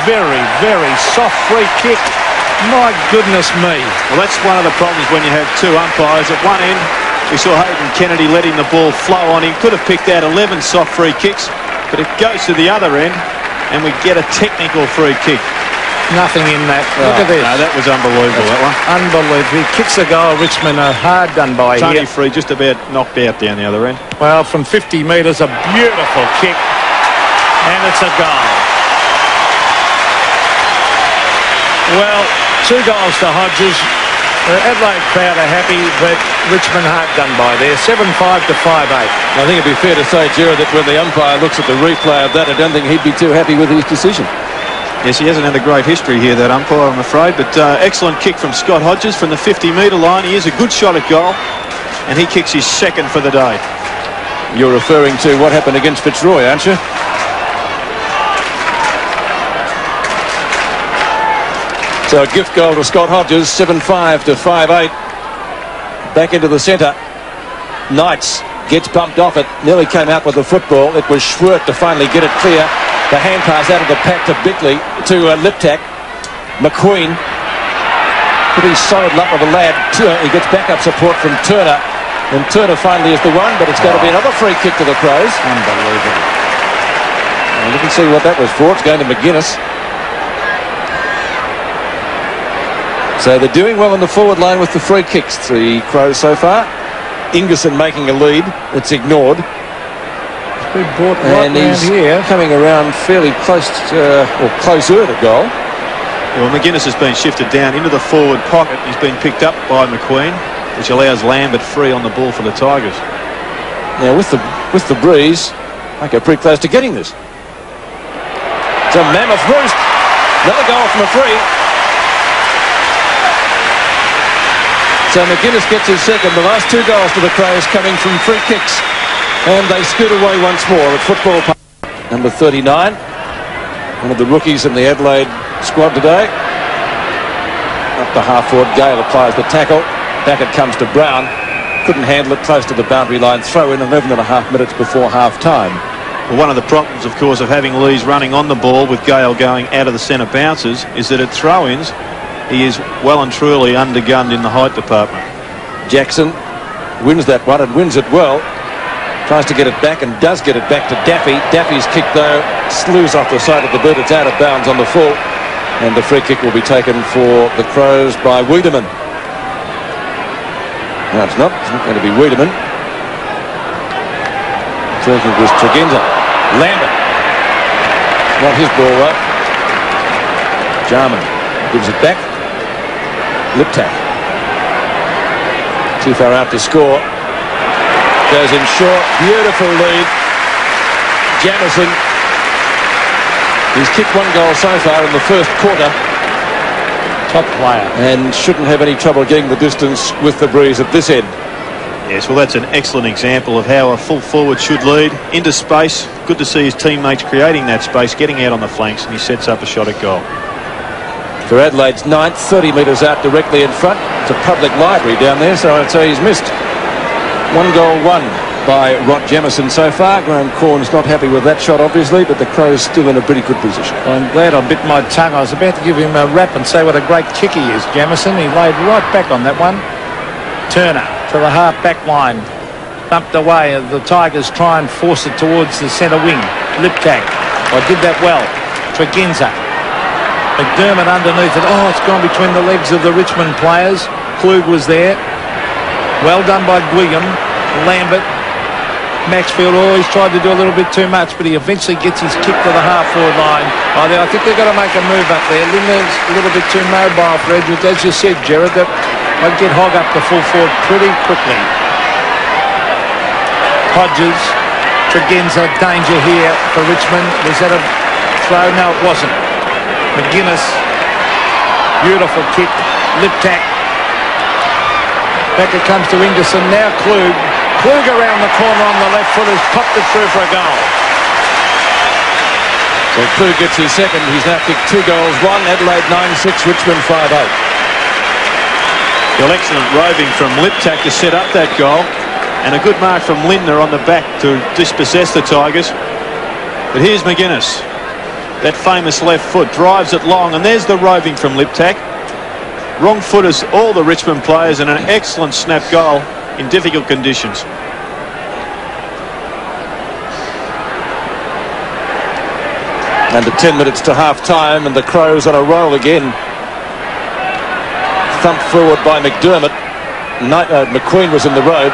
Very, very soft free kick. My goodness me. Well, that's one of the problems when you have two umpires. At one end, we saw Hayden Kennedy letting the ball flow on him. Could have picked out 11 soft free kicks, but it goes to the other end, and we get a technical free kick. Nothing in that. Look at this. No, that was unbelievable, that one. Unbelievable. He kicks a goal. Richmond are hard done by Tony here. Free just about knocked out down the other end. Well, from 50 metres, a beautiful kick, and it's a goal. Well, 2 goals to Hodges. Adelaide crowd are happy, but Richmond hard done by there. 7-5 to 5-8. I think it'd be fair to say, Gerard, that when the umpire looks at the replay of that, I don't think he'd be too happy with his decision. Yes, he hasn't had a great history here, that umpire, I'm afraid, but excellent kick from Scott Hodges from the 50-metre line. He is a good shot at goal, and he kicks his second for the day. You're referring to what happened against Fitzroy, aren't you? So a gift goal to Scott Hodges, 7-5 to 5-8. Back into the centre. Knights gets bumped off it. Nearly came out with the football. It was Schwert to finally get it clear. The hand pass out of the pack to Bickley, to Liptak. McQueen. Pretty solid luck of a lad. He gets backup support from Turner. And Turner finally is the one, but it's going to be another free kick to the Crows. Unbelievable. And you can see what that was for. It's going to McGuinness. So they're doing well on the forward line with the free kicks, the Crows so far. Ingerson making a lead. It's ignored. It's been brought right and he's here. Coming around fairly close to, or closer to goal. Well, McGuinness has been shifted down into the forward pocket. He's been picked up by McQueen, which allows Lambert free on the ball for the Tigers. Now with the breeze, I go pretty close to getting this. It's a mammoth roost. Another goal from a free. So McGuinness gets his second. The last 2 goals for the Crows coming from free kicks. And they scoot away once more at football park. Number 39. One of the rookies in the Adelaide squad today. Up to half-forward. Gale applies the tackle. Back it comes to Brown. Couldn't handle it, close to the boundary line. Throw in 11.5 minutes before half-time. Well, one of the problems, of course, of having Lees running on the ball with Gale going out of the centre bounces is that at throw-ins, he is well and truly undergunned in the height department. Jackson wins that one and wins it well. Tries to get it back and does get it back to Daffy. Daffy's kick, though, slews off the side of the boot. It's out of bounds on the full. And the free kick will be taken for the Crows by Wiedemann. No, it's not. It's not going to be Wiedemann. I think it was Tregenza. Lambert. Not his ball, though. Jarman gives it back. Liptak. Too far out to score. Goes in short. Beautiful lead. Jamison. He's kicked 1 goal so far in the first quarter. Top player. And shouldn't have any trouble getting the distance with the breeze at this end. Yes, well, that's an excellent example of how a full forward should lead into space. Good to see his teammates creating that space, getting out on the flanks, and he sets up a shot at goal. For Adelaide's ninth, 30 metres out directly in front. It's a public library down there, so I'd say he's missed. 1 goal, 1 by Rod Jamieson so far. Graham Corn's not happy with that shot, obviously, but the Crows still in a pretty good position. I'm glad I bit my tongue. I was about to give him a rap and say what a great kick he is, Jamieson. He laid right back on that one. Turner to the half-back line. Bumped away. The Tigers try and force it towards the centre wing. Liptak. I did that well. Tregenza. McDermott underneath it. Oh, it's gone between the legs of the Richmond players. Klug was there. Well done by Guillam. Lambert. Maxfield, oh, he's tried to do a little bit too much, but he eventually gets his kick to the half-forward line. I think they've got to make a move up there. Linder's a little bit too mobile for Edwards. As you said, Gerard, that I'd get Hogg up the full forward pretty quickly. Hodges, Tregenza, danger here for Richmond. Was that a throw? No, it wasn't. McGuinness, beautiful kick. Liptak. Back it comes to Ingerson. Now Klug. Klug around the corner on the left foot has popped it through for a goal. So Klug gets his second. He's now kicked 2 goals, 1. Adelaide 9-6, Richmond 5-8. Well, excellent roving from Liptak to set up that goal, and a good mark from Lindner on the back to dispossess the Tigers. But here's McGuinness. That famous left foot drives it long, and there's the roving from Liptak. Wrong footers, all the Richmond players, and an excellent snap goal in difficult conditions. Under 10 minutes to half-time, and the Crows on a roll again. Thumped forward by McDermott. McQueen was in the road.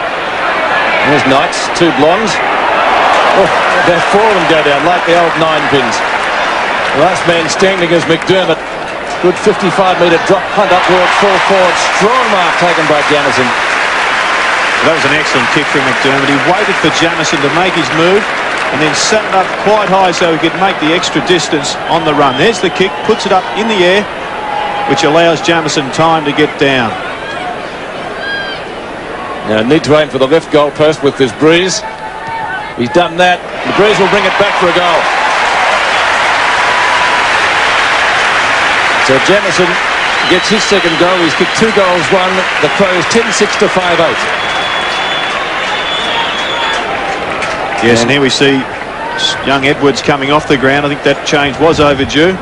There's Knights, 2 blondes. Oh, there 4 of them go down like the old 9-pins. Last man standing is McDermott. Good 55-metre drop punt up towards full forward. Strong mark taken by Jamieson. That was an excellent kick from McDermott. He waited for Jamieson to make his move and then set it up quite high so he could make the extra distance on the run. There's the kick, puts it up in the air, which allows Jamieson time to get down. Now need to aim for the left goal post with this breeze. He's done that. The breeze will bring it back for a goal. So Jamieson gets his second goal. He's kicked 2 goals, 1. The Crows 10-6 to 5-8. Yes, and here we see young Edwards coming off the ground. I think that change was overdue.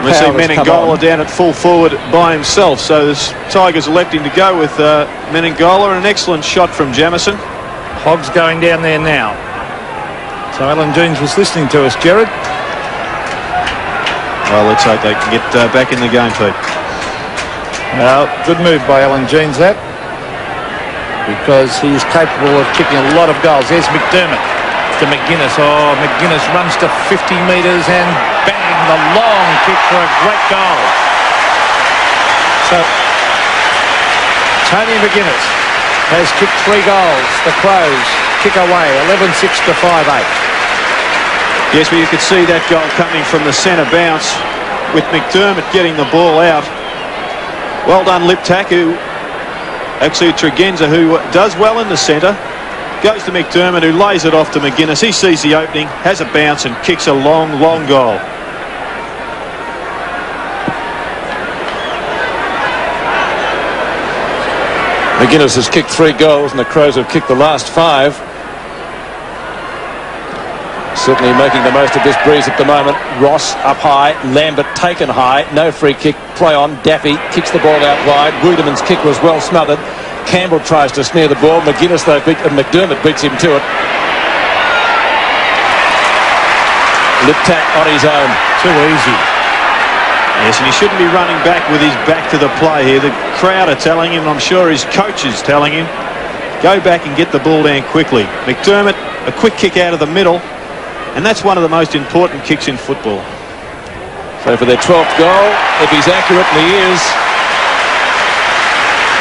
We see Menengola down at full forward by himself. So the Tigers electing to go with Menengola, and an excellent shot from Jamieson. Hogg's going down there now. So Alan Jeans was listening to us, Gerard. Well, let's hope they can get back in the game, Pete. Well, good move by Alan Jeans, that. Because he's capable of kicking a lot of goals. There's McDermott to McGuinness. Oh, McGuinness runs to 50 metres and bang, the long kick for a great goal. So, Tony McGuinness has kicked 3 goals. The Crows kick away, 11-6 to 5-8. Yes, but you could see that goal coming from the centre bounce with McDermott getting the ball out. Well done, Liptak, who actually Tregenza, who does well in the centre, goes to McDermott, who lays it off to McGuinness. He sees the opening, has a bounce and kicks a long, long goal. McGuinness has kicked 3 goals and the Crows have kicked the last 5. Certainly making the most of this breeze at the moment. Ross up high, Lambert taken high, no free kick, play on. Daffy kicks the ball out wide. Wiedemann's kick was well smothered. Campbell tries to snare the ball. McGuinness though, McDermott beats him to it. Liptak on his own. Too easy. Yes, and he shouldn't be running back with his back to the play here. The crowd are telling him, I'm sure his coach is telling him, go back and get the ball down quickly. McDermott, a quick kick out of the middle. And that's one of the most important kicks in football. So for their 12th goal, if he's accurate, and he is,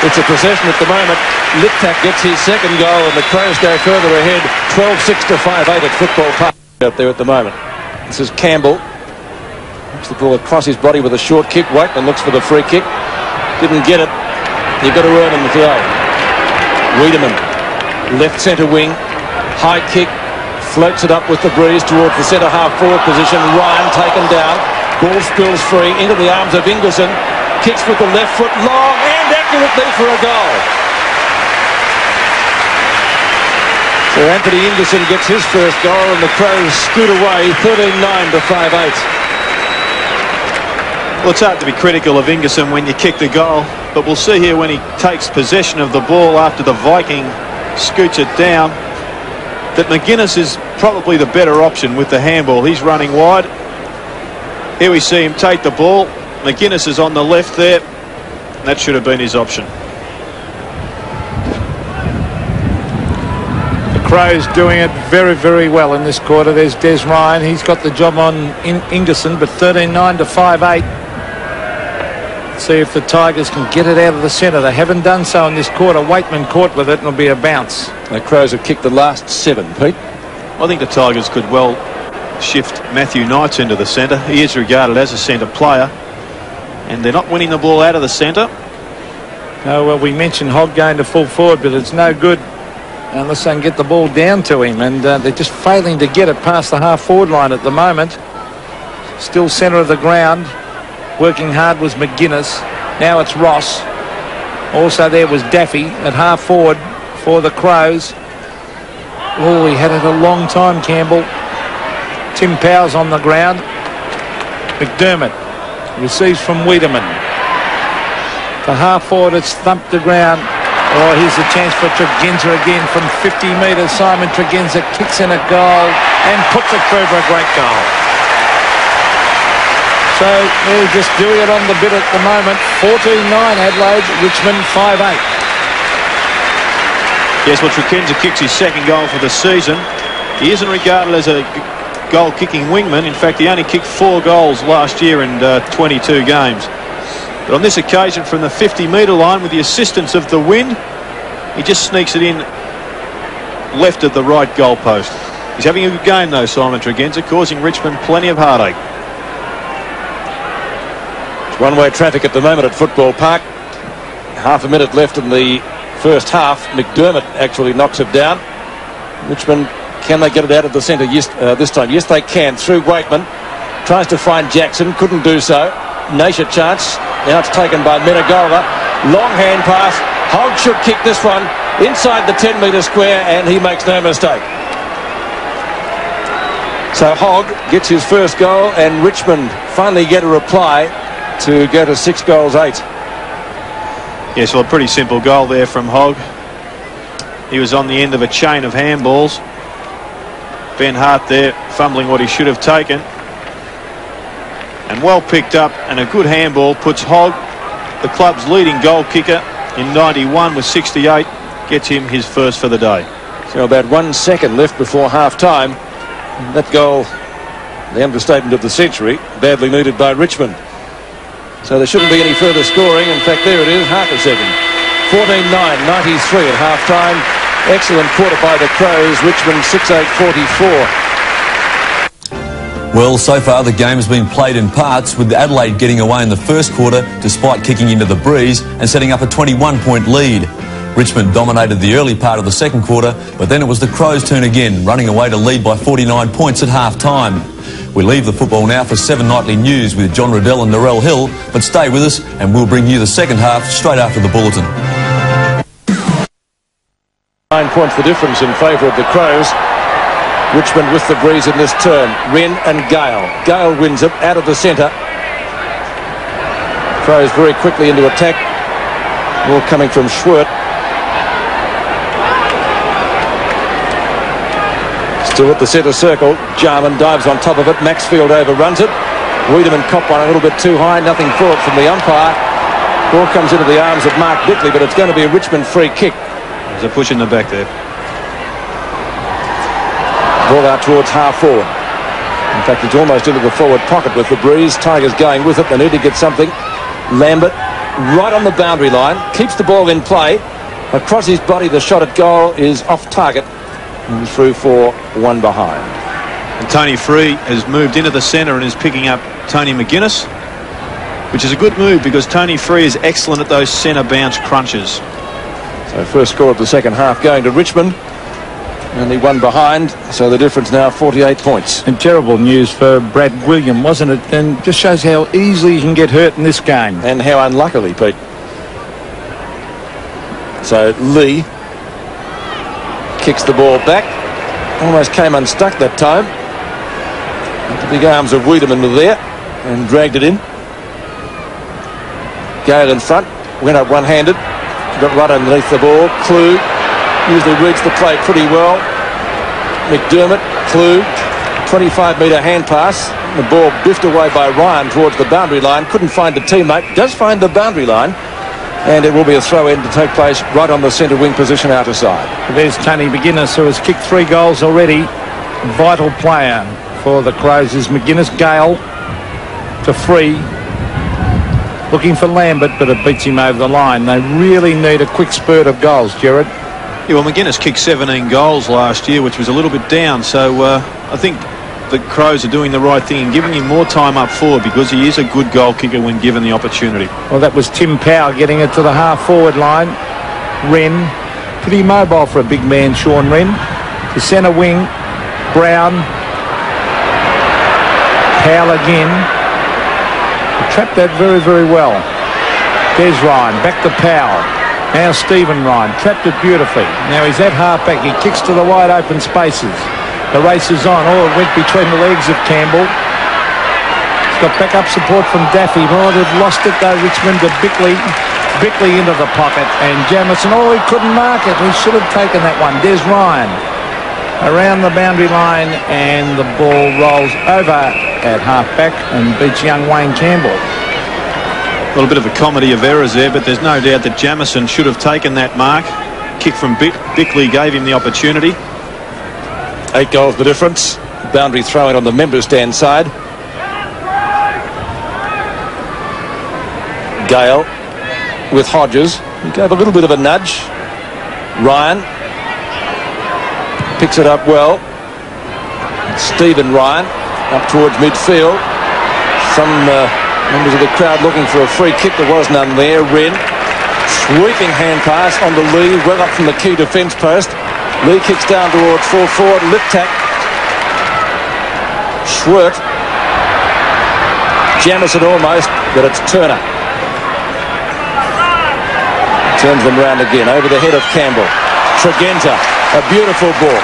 it's a possession at the moment. Liptak gets his second goal and the Crows go further ahead. 12-6 to 5-8 at Football Park out there at the moment. This is Campbell. Kicks the ball across his body with a short kick. Waitman looks for the free kick. Didn't get it. You've got to earn him the goal. Wiedemann, left centre wing, high kick, floats it up with the breeze towards the centre half forward position. Ryan taken down. Ball spills free into the arms of Ingerson. Kicks with the left foot long and accurately for a goal. So Anthony Ingerson gets his first goal and the Crows scoot away 13-9 to 5-8. Well, it's hard to be critical of Ingerson when you kick the goal, but we'll see here when he takes possession of the ball after the Viking scoots it down that McGuinness is probably the better option with the handball. He's running wide. Here we see him take the ball. McGuinness is on the left there. That should have been his option. The Crows doing it very, very well in this quarter. There's Des Ryan. He's got the job on Ingerson, but 13-9 to 5-8. See if the Tigers can get it out of the centre. They haven't done so in this quarter. Waitman caught with it and it'll be a bounce. The Crows have kicked the last 7, Pete. I think the Tigers could well shift Matthew Knights into the centre. He is regarded as a centre player, and they're not winning the ball out of the centre. Oh, well, we mentioned Hogg going to full forward, but it's no good unless they can get the ball down to him, and they're just failing to get it past the half forward line at the moment. Still centre of the ground. Working hard was McGuinness. Now it's Ross. Also there was Daffy at half forward for the Crows. Oh, he had it a long time, Campbell. Tim Powers on the ground. McDermott receives from Wiedemann. The half forward, it's thumped the ground. Oh, here's a chance for Tregenza again from 50 metres. Simon Tregenza kicks in a goal and puts it through for a great goal. So they're just doing it on the bit at the moment. 14-9 Adelaide, Richmond 5-8. Yes, well, Tregenza kicks his second goal for the season. He isn't regarded as a goal-kicking wingman. In fact, he only kicked 4 goals last year in 22 games. But on this occasion, from the 50-metre line, with the assistance of the wind, he just sneaks it in left of the right goalpost. He's having a good game, though, Simon Tregenza, causing Richmond plenty of heartache. One-way traffic at the moment at Football Park. Half a minute left in the first half. McDermott actually knocks it down. Richmond, can they get it out of the centre this time? Yes, they can. Through Waitman. Tries to find Jackson. Couldn't do so. Nasha chance. Now it's taken by Menegola. Long hand pass. Hogg should kick this one inside the 10-metre square, and he makes no mistake. So Hogg gets his first goal, and Richmond finally get a reply to go to 6-8. Yes, well, a pretty simple goal there from Hogg. He was on the end of a chain of handballs. Ben Hart there fumbling what he should have taken. And well picked up, and a good handball puts Hogg, the club's leading goal kicker in 91 with 68, gets him his first for the day. So about 1 second left before half-time. That goal, the understatement of the century, badly needed by Richmond. So there shouldn't be any further scoring. In fact, there it is, half a second. 14-9, 93 at half-time. Excellent quarter by the Crows. Richmond 6-8-44. Well, so far the game has been played in parts, with Adelaide getting away in the first quarter despite kicking into the breeze and setting up a 21-point lead. Richmond dominated the early part of the second quarter, but then it was the Crows' turn again, running away to lead by 49 points at half-time. We leave the football now for 7 Nightly News with John Riddell and Narelle Hill, but stay with us and we'll bring you the second half straight after the bulletin. 9 points the difference in favour of the Crows. Richmond with the breeze in this turn. Wren and Gale. Gale wins it out of the centre. Crows very quickly into attack. More coming from Schwert. Still at the centre circle. Jarman dives on top of it. Maxfield overruns it. Wiedemann copped one a little bit too high. Nothing for it from the umpire. Ball comes into the arms of Mark Bickley, but it's going to be a Richmond free kick. There's a push in the back there. Ball out towards half forward. In fact, it's almost into the forward pocket with the breeze. Tigers going with it. They need to get something. Lambert right on the boundary line. Keeps the ball in play. Across his body, the shot at goal is off target. And through for 1 behind. And Tony Free has moved into the centre and is picking up Tony McGuinness, which is a good move because Tony Free is excellent at those centre bounce crunches. So first score of the second half going to Richmond. Only one behind, so the difference now 48 points. And terrible news for Brad William, wasn't it? And just shows how easily you can get hurt in this game. And how unluckily, Pete. So Lee kicks the ball back. Almost came unstuck that time. The big arms of Wiedemann were there and dragged it in. Gale in front, went up one-handed, got right underneath the ball. Clue usually reads the play pretty well. McDermott, Clue, 25-metre hand pass. The ball biffed away by Ryan towards the boundary line. Couldn't find a teammate, does find the boundary line. And it will be a throw-in to take place right on the centre wing position outer side. There's Tony McGuinness, who has kicked 3 goals already. Vital player for the Crows is McGuinness. Gale to Free. Looking for Lambert, but it beats him over the line. They really need a quick spurt of goals, Gerard. Yeah, well, McGuinness kicked 17 goals last year, which was a little bit down. So I think the Crows are doing the right thing and giving him more time up forward because he is a good goal kicker when given the opportunity. Well, that was Tim Powell getting it to the half-forward line. Wren, pretty mobile for a big man, Sean Wren. The centre wing, Brown. Powell again. Trapped that very, very well. Des Ryan, back to Powell. Now Stephen Ryan, trapped it beautifully. Now he's at half-back. He kicks to the wide-open spaces. The race is on. Oh, it went between the legs of Campbell. He's got back-up support from Daffy. Oh, they've lost it, though, Richmond, to Bickley. Bickley into the pocket. And Jamison, oh, he couldn't mark it. He should have taken that one. Des Ryan around the boundary line, and the ball rolls over at half-back and beats young Wayne Campbell. A little bit of a comedy of errors there, but there's no doubt that Jamison should have taken that mark. Kick from Bickley gave him the opportunity. 8 goals the difference. Boundary throw-in on the member stand side. Gale with Hodges. He gave a little bit of a nudge. Ryan picks it up well. Stephen Ryan up towards midfield. Some members of the crowd looking for a free kick. There was none there. Wren, sweeping hand pass on the Lee, well up from the key defence post. Lee kicks down towards full forward. Lip tack. Schwert. Jamison almost, but it's Turner. Turns them round again over the head of Campbell. Tregenza, a beautiful ball.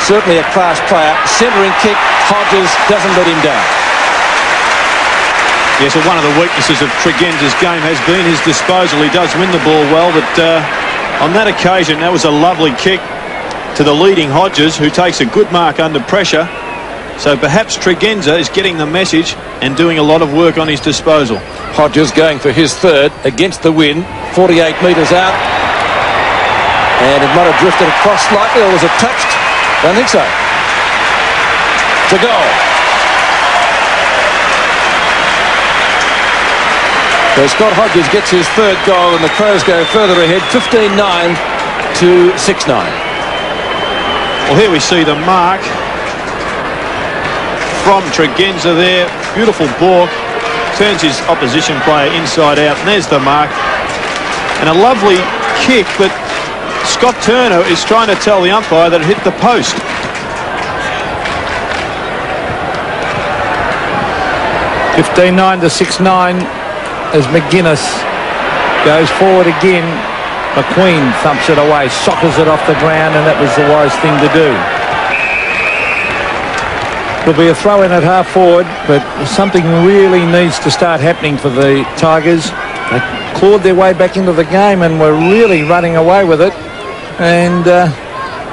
Certainly a class player. Centering kick. Hodges doesn't let him down. Yes, well, one of the weaknesses of Tregenza's game has been his disposal. He does win the ball well, but on that occasion, that was a lovely kick to the leading Hodges, who takes a good mark under pressure. So perhaps Tregenza is getting the message and doing a lot of work on his disposal. Hodges going for his third against the wind. 48 metres out. And it might have drifted across slightly, or was it touched? Don't think so. To goal. So Scott Hodges gets his third goal, and the Crows go further ahead, 15-9 to 6-9. Well, here we see the mark from Tregenza there. Beautiful ball. Turns his opposition player inside out, and there's the mark. And a lovely kick, but Scott Turner is trying to tell the umpire that it hit the post. $15-9 to 6-9 as McGuinness goes forward again. McQueen thumps it away, soccers it off the ground, and that was the wise thing to do. There'll be a throw in at half forward, but something really needs to start happening for the Tigers. They clawed their way back into the game and were really running away with it. And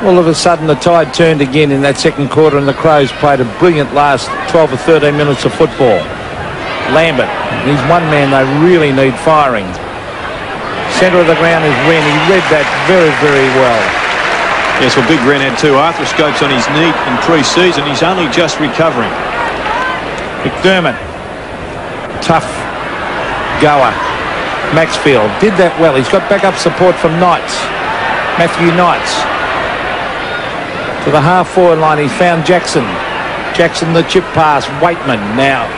all of a sudden the tide turned again in that second quarter, and the Crows played a brilliant last 12 or 13 minutes of football. Lambert, he's one man they really need firing. Centre of the ground is Wren. He read that very, very well. Yes, well, Big Wren had 2 arthroscopes on his knee in pre-season. He's only just recovering. McDermott, tough goer. Maxfield did that well. He's got backup support from Knights. Matthew Knights. To the half-forward line, he found Jackson. Jackson, the chip pass. Waitman now.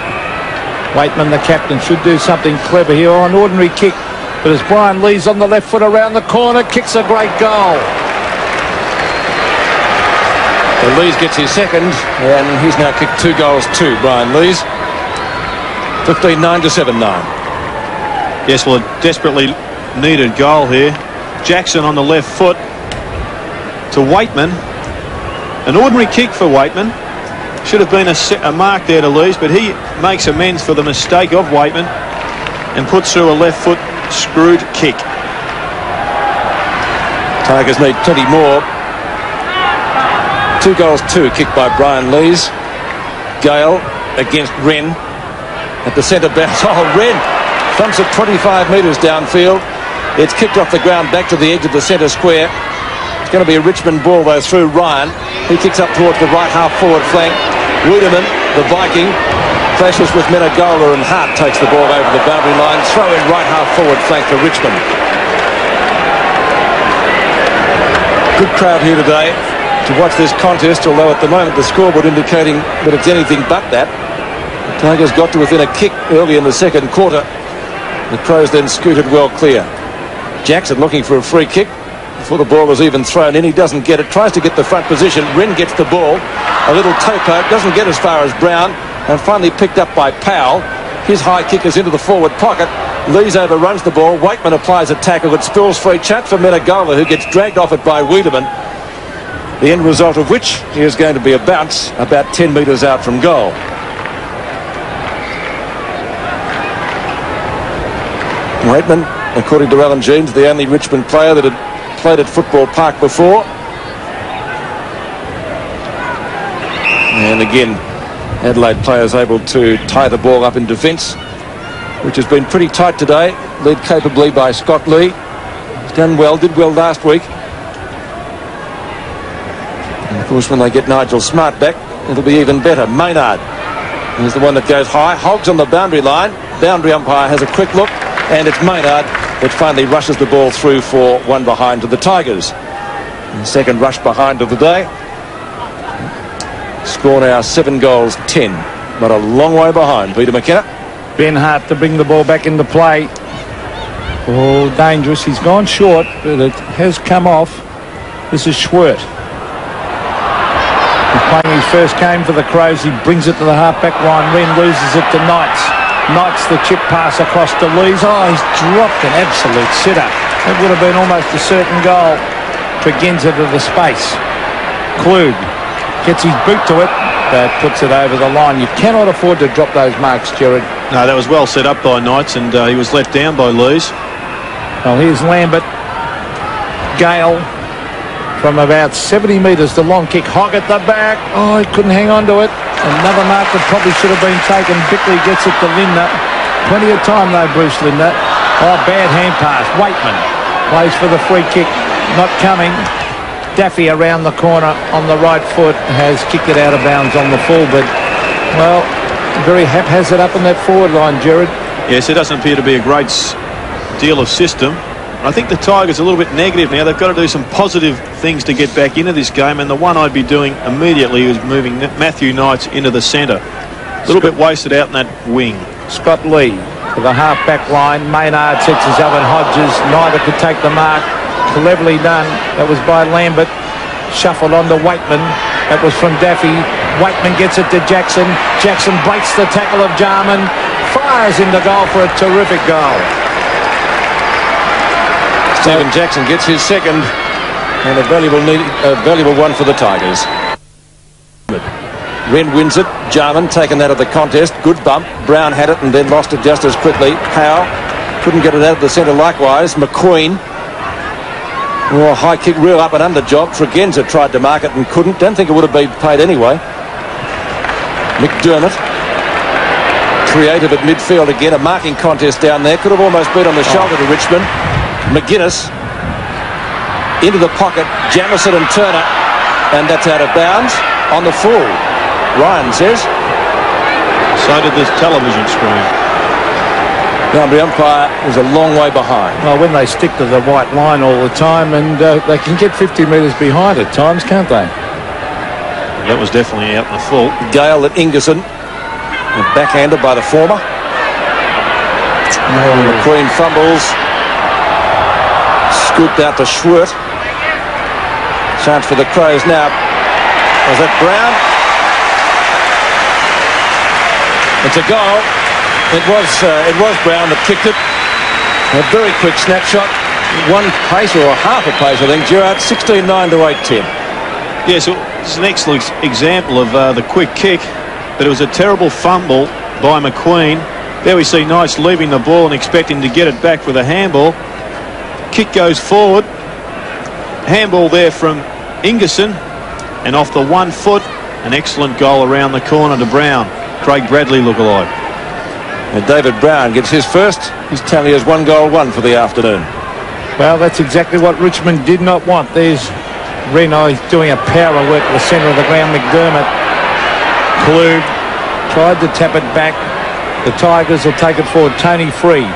Waitman, the captain, should do something clever here. An ordinary kick. But as Brian Lee's on the left foot around the corner, kicks a great goal. Well, Lees gets his second, and he's now kicked 2 goals to Brian Lees. 15-9 to 7-9. Yes, well, a desperately needed goal here. Jackson on the left foot to Waitman. An ordinary kick for Waitman. Should have been a mark there to Lees, but he makes amends for the mistake of Waitman and puts through a left foot screwed kick. Tigers need plenty more. 2 goals to kicked by Brian Lees. Gale against Wren at the centre bounce. Oh, Wren thumps it 25 metres downfield. It's kicked off the ground back to the edge of the centre square. It's going to be a Richmond ball though through Ryan. He kicks up towards the right half forward flank. Wiedemann, the Viking, clashes with Menegola, and Hart takes the ball over the boundary line. Throw in right half forward flank for Richmond. Good crowd here today to watch this contest, although at the moment the scoreboard indicating that it's anything but that. The Tigers got to within a kick early in the second quarter. The Crows then scooted well clear. Jackson looking for a free kick before the ball was even thrown in. He doesn't get it, tries to get the front position. Wren gets the ball, a little toe poke, doesn't get as far as Brown, and finally picked up by Powell. His high kick is into the forward pocket. Lees overruns the ball. Waitman applies a tackle. It spills free. Chat for Menegola, who gets dragged off it by Wiedemann. The end result of which is going to be a bounce about 10 metres out from goal. Waitman, according to Alan Jeans, the only Richmond player that had played at Football Park before. And again, Adelaide players able to tie the ball up in defence, which has been pretty tight today, led capably by Scott Lee. He's done well, did well last week. And of course, when they get Nigel Smart back, it'll be even better. Maynard is the one that goes high. Hogs on the boundary line. Boundary umpire has a quick look, and it's Maynard that finally rushes the ball through for one behind to the Tigers. And the second rush behind of the day. Score now 7 goals 10, but a long way behind. Peter McKenna. Ben Hart to bring the ball back into play. Oh, dangerous. He's gone short, but it has come off. This is Schwert. He's playing his first game for the Crows. He brings it to the half-back line. Wren loses it to Knights. Knights the chip pass across to Lees. Oh, he's dropped an absolute sitter. That would have been almost a certain goal. Tregenza to the space. Klug gets his boot to it, but puts it over the line. You cannot afford to drop those marks, Gerard. No, that was well set up by Knights, and he was let down by Lees. Well, here's Lambert. Gale from about 70 metres. The long kick. Hogg at the back. Oh, he couldn't hang on to it. Another mark that probably should have been taken. Bickley gets it to Lindner. Plenty of time though, Bruce Lindner. Oh, bad hand pass. Waitman plays for the free kick. Not coming. Daffy around the corner on the right foot has kicked it out of bounds on the full, but, well, very haphazard up in that forward line, Gerard. Yes, it doesn't appear to be a great deal of system. I think the Tigers are a little bit negative now. They've got to do some positive things to get back into this game, and the one I'd be doing immediately is moving Matthew Knights into the centre. A little bit wasted out in that wing. Scott Lee to the half-back line. Maynard sets his up and Hodges. Neither could take the mark. Cleverly done. That was by Lambert. Shuffled onto Waitman. That was from Daffy. Waitman gets it to Jackson. Jackson breaks the tackle of Jarman. Fires into goal for a terrific goal. Stephen Jackson gets his second, and a valuable one for the Tigers. Wren wins it. Jarman taken that of the contest. Good bump. Brown had it and then lost it just as quickly. Howe couldn't get it out of the centre likewise. McQueen. Oh, high kick, real up and under job. Tregenza tried to mark it and couldn't. Don't think it would have been paid anyway. McDermott. Creative at midfield again. A marking contest down there. Could have almost been on the shoulder to Richmond. McGuinness into the pocket. Jamison and Turner. And that's out of bounds on the full. Ryan says. So did this television screen. Boundary umpire was a long way behind. Well, when they stick to the white line all the time, and they can get 50 metres behind at times, can't they? That was definitely out in the full. Gale at Ingerson, backhanded by the former. McQueen fumbles. Scooped out to Schwert. Chance for the Crows now. Was that Brown? It's a goal. It was Brown that kicked it. A very quick snapshot. One pace or a half a pace, I think. Gerard, 16-9 to 8-10. Yeah, so it's an excellent example of the quick kick, but it was a terrible fumble by McQueen. There we see Knights leaving the ball and expecting to get it back with a handball. Kick goes forward. Handball there from Ingerson, and off the 1 foot, an excellent goal around the corner to Brown. Craig Bradley lookalike. And David Brown gets his first. His tally is 1 goal, 1 for the afternoon. Well, that's exactly what Richmond did not want. There's Reno doing a power work at the centre of the ground. McDermott, Klug, tried to tap it back. The Tigers will take it forward. Tony Free,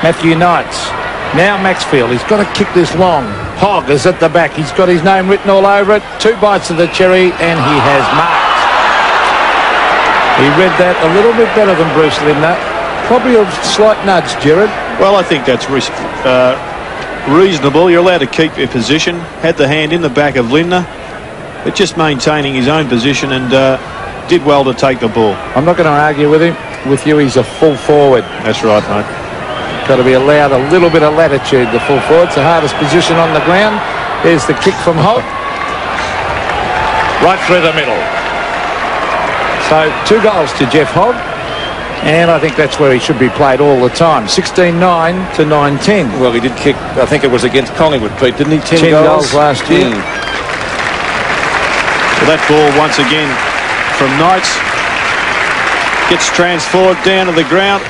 Matthew Knights. Now Maxfield. He's got to kick this long. Hogg is at the back. He's got his name written all over it. 2 bites of the cherry, and he has marked. He read that a little bit better than Bruce Lindner. Probably a slight nudge, Gerard. Well, I think that's reasonable. You're allowed to keep your position. Had the hand in the back of Lindner, but just maintaining his own position, and did well to take the ball. I'm not going to argue with him. With you, he's a full forward. That's right, mate. Got to be allowed a little bit of latitude, the full forward. It's the hardest position on the ground. There's the kick from Hogg. Right through the middle. So 2 goals to Jeff Hogg. And I think that's where he should be played all the time. 16-9 to 9-10. Well, he did kick, I think it was against Collingwood, Pete, didn't he? 10 goals last year. So that ball once again from Knights gets transformed down to the ground,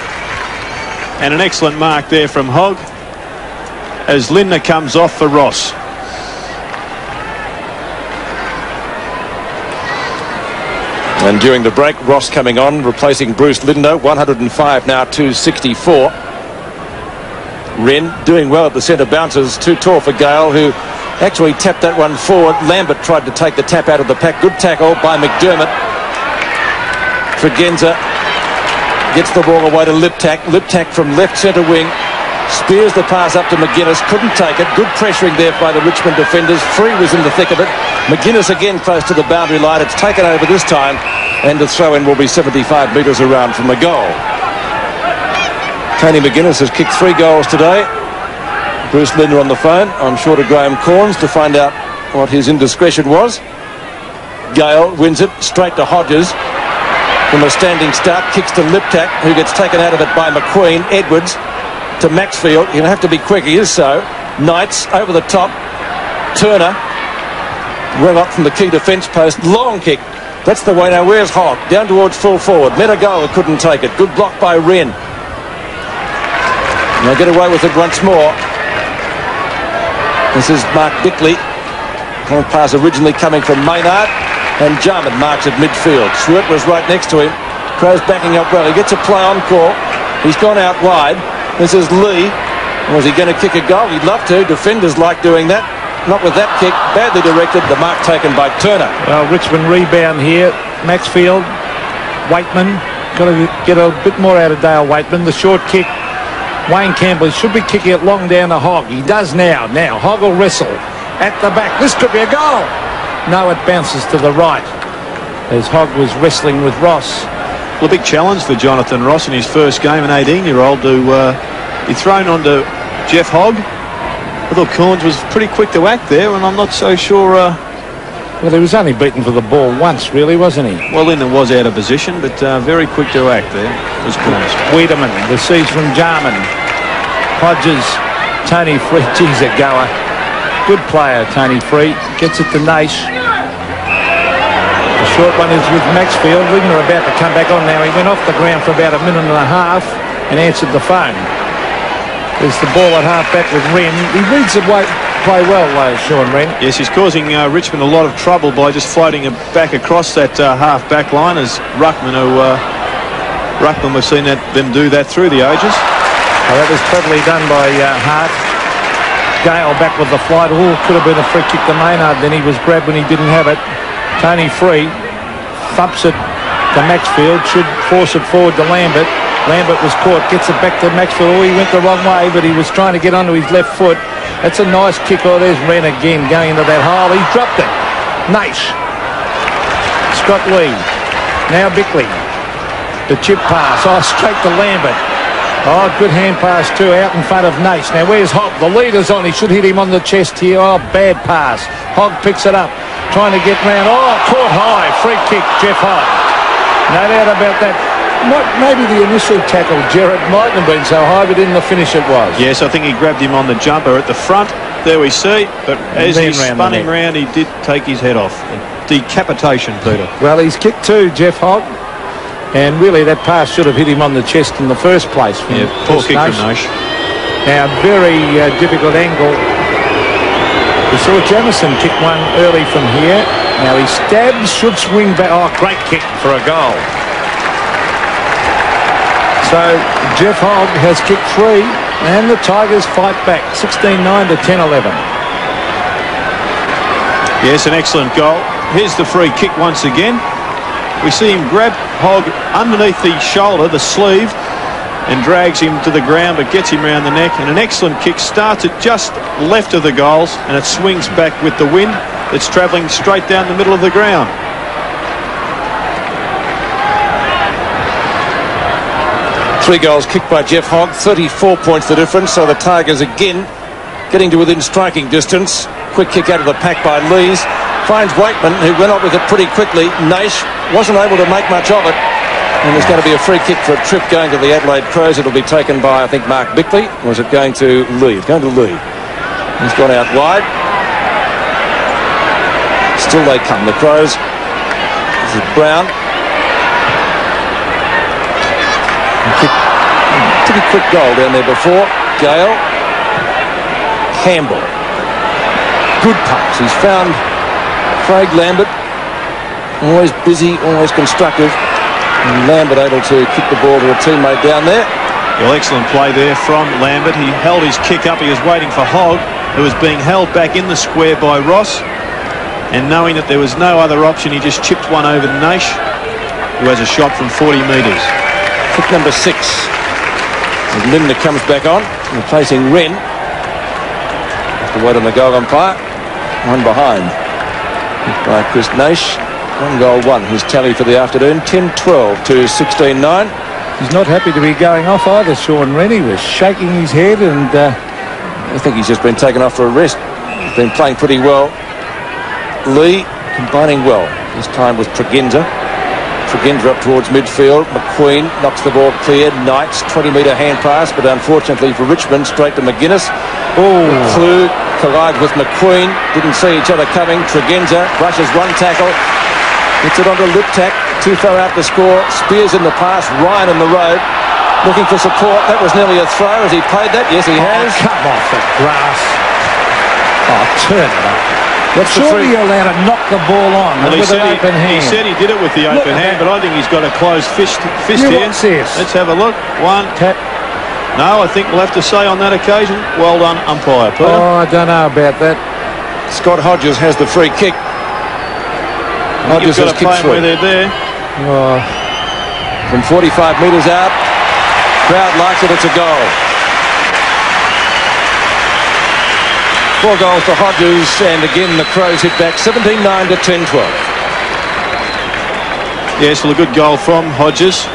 and an excellent mark there from Hogg as Lindner comes off for Ross. And during the break, Ross coming on, replacing Bruce Lindner. 105 now to 64. Wren doing well at the centre bounces. Too tall for Gale, who actually tapped that one forward. Lambert tried to take the tap out of the pack. Good tackle by McDermott. Tregenza gets the ball away to Liptak. Liptak from left centre wing. Spears the pass up to McGuinness. Couldn't take it. Good pressuring there by the Richmond defenders. Free was in the thick of it. McGuinness again close to the boundary line. It's taken over this time, and the throw-in will be 75 metres around from the goal. Tony McGuinness has kicked 3 goals today. Bruce Lindner on the phone. I'm sure to Graham Corns to find out what his indiscretion was. Gale wins it straight to Hodges. From a standing start, kicks to Liptak, who gets taken out of it by McQueen. Edwards to Maxfield. He'll have to be quick. He is so. Knights over the top. Turner well up from the key defence post. Long kick. That's the way. Now where's Hogg? Down towards full forward. Menegola couldn't take it. Good block by Wren. And they'll get away with it once more. This is Mark Bickley. Long pass originally coming from Maynard, and Jarman marks at midfield. Stewart was right next to him. Crows backing up well. He gets a play on call. He's gone out wide. This is Lee. Was he going to kick a goal? He'd love to. Defenders like doing that. Not with that kick. Badly directed. The mark taken by Turner. Well, Richmond rebound here. Maxfield, Waitman. Got to get a bit more out of Dale Waitman. The short kick. Wayne Campbell should be kicking it long down to Hogg. He does now. Now Hogg will wrestle at the back. This could be a goal. No, it bounces to the right as Hogg was wrestling with Ross. Well, a big challenge for Jonathan Ross in his first game, an 18-year-old, to be thrown onto Jeff Hogg. I thought Corns was pretty quick to act there, and I'm not so sure. Well, he was only beaten for the ball once, really, wasn't he? Well, Lindner was out of position, but very quick to act there was Corns. Wiedemann receives from Jarman. Hodges, Tony Free. Geez, a goer. Good player, Tony Free. Gets it to Naish. The short one is with Maxfield. Lindner about to come back on now. He went off the ground for about a minute and a half and answered the phone. There's the ball at half-back with Wren. He reads the play well, Sean Wren. Yes, he's causing Richmond a lot of trouble by just floating it back across that half-back line as Ruckman, we've seen them do that through the ages. Oh, that was cleverly done by Hart. Gale back with the flight. Oh, could have been a free kick to Maynard. Then he was grabbed when he didn't have it. Tony free. Thumps it to Maxfield. Should force it forward to Lambert. Lambert was caught. Gets it back to Maxfield. Oh, he went the wrong way, but he was trying to get onto his left foot. That's a nice kick. Oh, there's Wren again going into that hole. He's dropped it. Nice. Scott Lee. Now Bickley. The chip pass. Oh, straight to Lambert. Oh, good hand pass too, out in front of Nace. Now where's Hogg? The leader's on. He should hit him on the chest here. Oh, bad pass. Hogg picks it up. Trying to get round. Oh, caught high. Free kick, Jeff Hogg. No doubt about that. Maybe the initial tackle, Gerard, mightn't have been so high, but in the finish it was. Yes, I think he grabbed him on the jumper at the front. There we see. But as he spun him round, he did take his head off. Decapitation, Peter. Well, he's kicked too, Jeff Hogg. And really, that pass should have hit him on the chest in the first place. Yeah, poor kick from Nash. Now, very difficult angle. We saw Jamison kick one early from here. Now he stabs, should swing back. Oh, great kick for a goal. So Jeff Hogg has kicked 3, and the Tigers fight back. 16-9 to 10-11. Yes, an excellent goal. Here's the free kick once again. We see him grab Hogg underneath the shoulder, the sleeve, and drags him to the ground, but gets him around the neck. And an excellent kick. Starts it just left of the goals, and it swings back with the wind. It's travelling straight down the middle of the ground. Three goals kicked by Jeff Hogg, 34 points the difference. So the Tigers again getting to within striking distance. Quick kick out of the pack by Lees. Finds Wakeman, who went up with it pretty quickly. Nash wasn't able to make much of it. And there's going to be a free kick for a trip going to the Adelaide Crows. It'll be taken by, I think, Mark Bickley. Or is it going to Lee? It's going to Lee. He's gone out wide. Still they come, the Crows. This is Brown. Pretty quick goal down there before. Gale. Campbell. Good pass. He's found Craig Lambert. Always busy, always constructive. And Lambert able to kick the ball to a teammate down there. Well, excellent play there from Lambert. He held his kick up. He was waiting for Hogg, who was being held back in the square by Ross. And knowing that there was no other option, he just chipped one over to Nash, who has a shot from 40 metres. Kick number 6. As Linda comes back on, replacing Wren. Have to wait on the goal umpire. One behind by Chris Nash. 1 goal, 1. His tally for the afternoon. 10-12 to 16-9. He's not happy to be going off either, Sean Wren. He was shaking his head, and I think he's just been taken off for a rest. He's been playing pretty well. Lee combining well. This time with Tregenza. Tregenza up towards midfield. McQueen knocks the ball clear. Knights 20-metre hand pass, but unfortunately for Richmond, straight to McGuinness. Oh, Clue collides with McQueen. Didn't see each other coming. Tregenza brushes one tackle. Gets it onto Liptak. Too far out to score. Spears in the pass. Ryan in the road. Looking for support. That was nearly a throw. Has he played that? Yes, he has. Come off the grass. Oh, turn it up. Surely you're allowed to knock the ball on with an open hand. He said he did it with the open hand, but I think he's got a closed fist here. Let's have a look. One. Tap. No, I think we'll have to say on that occasion, well done, umpire. Peter. Oh, I don't know about that. Scott Hodges has the free kick. Hodges has kicked where they're there. Oh. From 45 metres out. Crowd likes it. It's a goal. 4 goals for Hodges, and again the Crows hit back 17-9 to 10-12. Yes, well, a good goal from Hodges.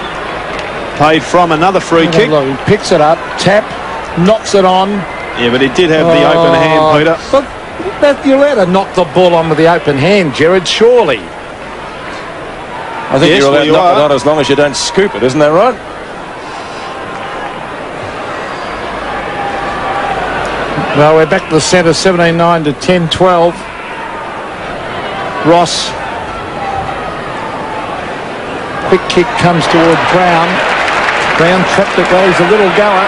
Paid from another free kick. Look, he picks it up, tap, knocks it on. Yeah, but he did have the open hand, Peter. But you're allowed to knock the ball on with the open hand, Gerard, surely. I think you're allowed to knock it on as long as you don't scoop it, isn't that right? Well, we're back to the centre, 17-9 to 10-12. Ross. Quick kick comes toward Brown. Brown trapped it well. He's a little goer.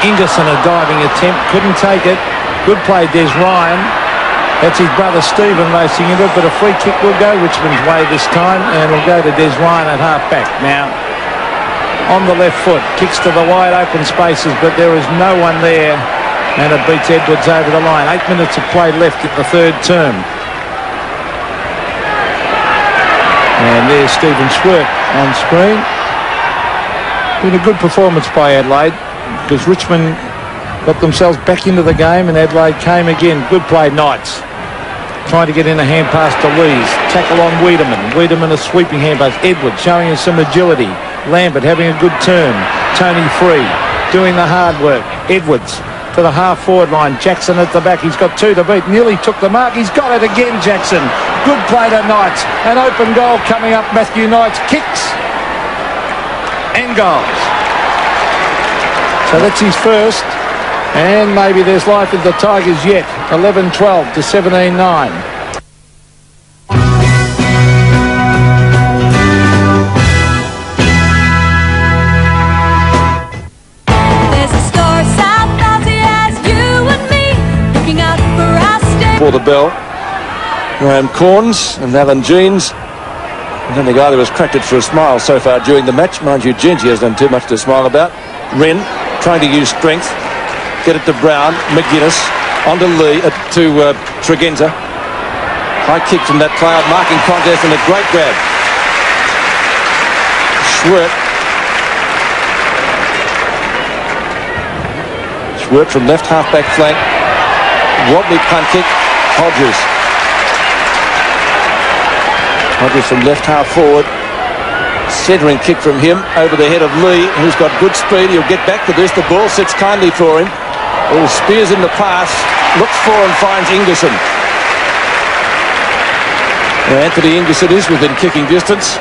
Ingerson, a diving attempt. Couldn't take it. Good play, Des Ryan. That's his brother Stephen racing into it, but a free kick will go Richmond's way this time, and it'll go to Des Ryan at half-back. Now, on the left foot, kicks to the wide open spaces, but there is no one there. And it beats Edwards over the line. 8 minutes of play left in the third term. And there's Stephen Swirt on screen. Been a good performance by Adelaide, because Richmond got themselves back into the game and Adelaide came again. Good play, Knights. Trying to get in a hand pass to Lees. Tackle on Wiedemann. Wiedemann a sweeping hand pass. Edwards showing us some agility. Lambert having a good turn. Tony free. Doing the hard work. Edwards to the half-forward line. Jackson at the back. He's got 2 to beat. Nearly took the mark. He's got it again, Jackson. Good play to Knights. An open goal coming up. Matthew Knights kicks and goals. So that's his first. And maybe there's life in the Tigers yet. 11-12 to 17-9. For the bell, Graham Corns and Alan Jeans. I don't think either has cracked it for a smile so far during the match. Mind you, Gingy has done too much to smile about. Wren trying to use strength. Get it to Brown. McGuinness onto Lee, to Tregenza. High kick from that cloud marking contest and a great grab. Schwert from left half-back flank. Wobbly punt kick. Hodges from left half forward. Centering kick from him over the head of Lee, who's got good speed. He'll get back to this. The ball sits kindly for him. Oh, spears in the pass. Looks for and finds Ingerson. Now, Anthony Ingerson is within kicking distance.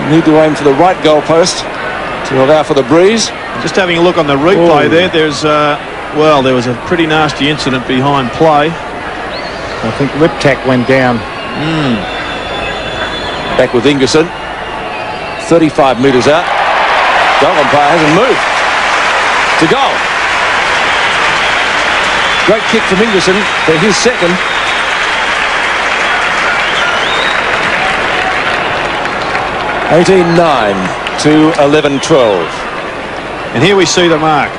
You need to aim for the right goalpost to allow for the breeze. Just having a look on the replay there. There's well, there was a pretty nasty incident behind play. I think Liptak went down. Back with Ingerson. 35 metres out. Goal umpire hasn't moved. To goal. Great kick from Ingerson for his second. (18-9) to 11-12. And here we see the mark.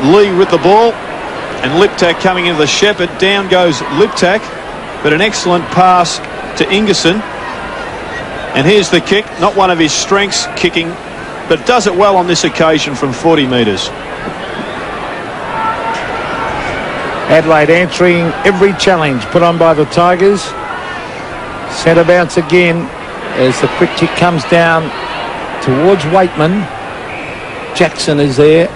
Lee with the ball and Liptak coming into the Shepherd. Down goes Liptak, but an excellent pass to Ingerson. And here's the kick. Not one of his strengths, kicking, but does it well on this occasion from 40 metres. Adelaide answering every challenge put on by the Tigers. Centre bounce again as the quick kick comes down towards Waitman. Jackson is there.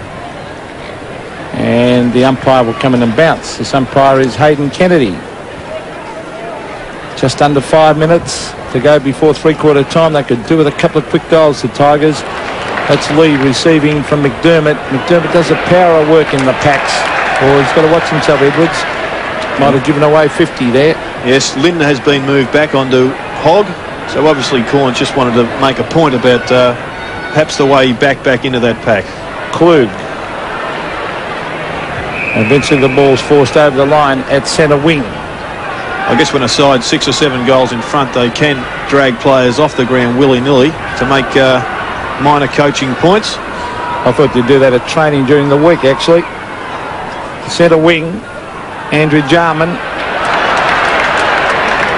And the umpire will come in and bounce. This umpire is Hayden Kennedy. Just under 5 minutes to go before three-quarter time. They could do with a couple of quick goals, the Tigers. That's Lee receiving from McDermott. McDermott does a power of work in the packs. Or he's got to watch himself, Edwards. Might have given away 50 there. Yes, Lynn has been moved back onto Hogg. So obviously Corn just wanted to make a point about perhaps the way he backed back into that pack. Klug. Eventually the ball's forced over the line at centre wing. I guess when a side 6 or 7 goals in front, they can drag players off the ground willy-nilly to make minor coaching points. I thought they'd do that at training during the week, actually. Centre wing, Andrew Jarman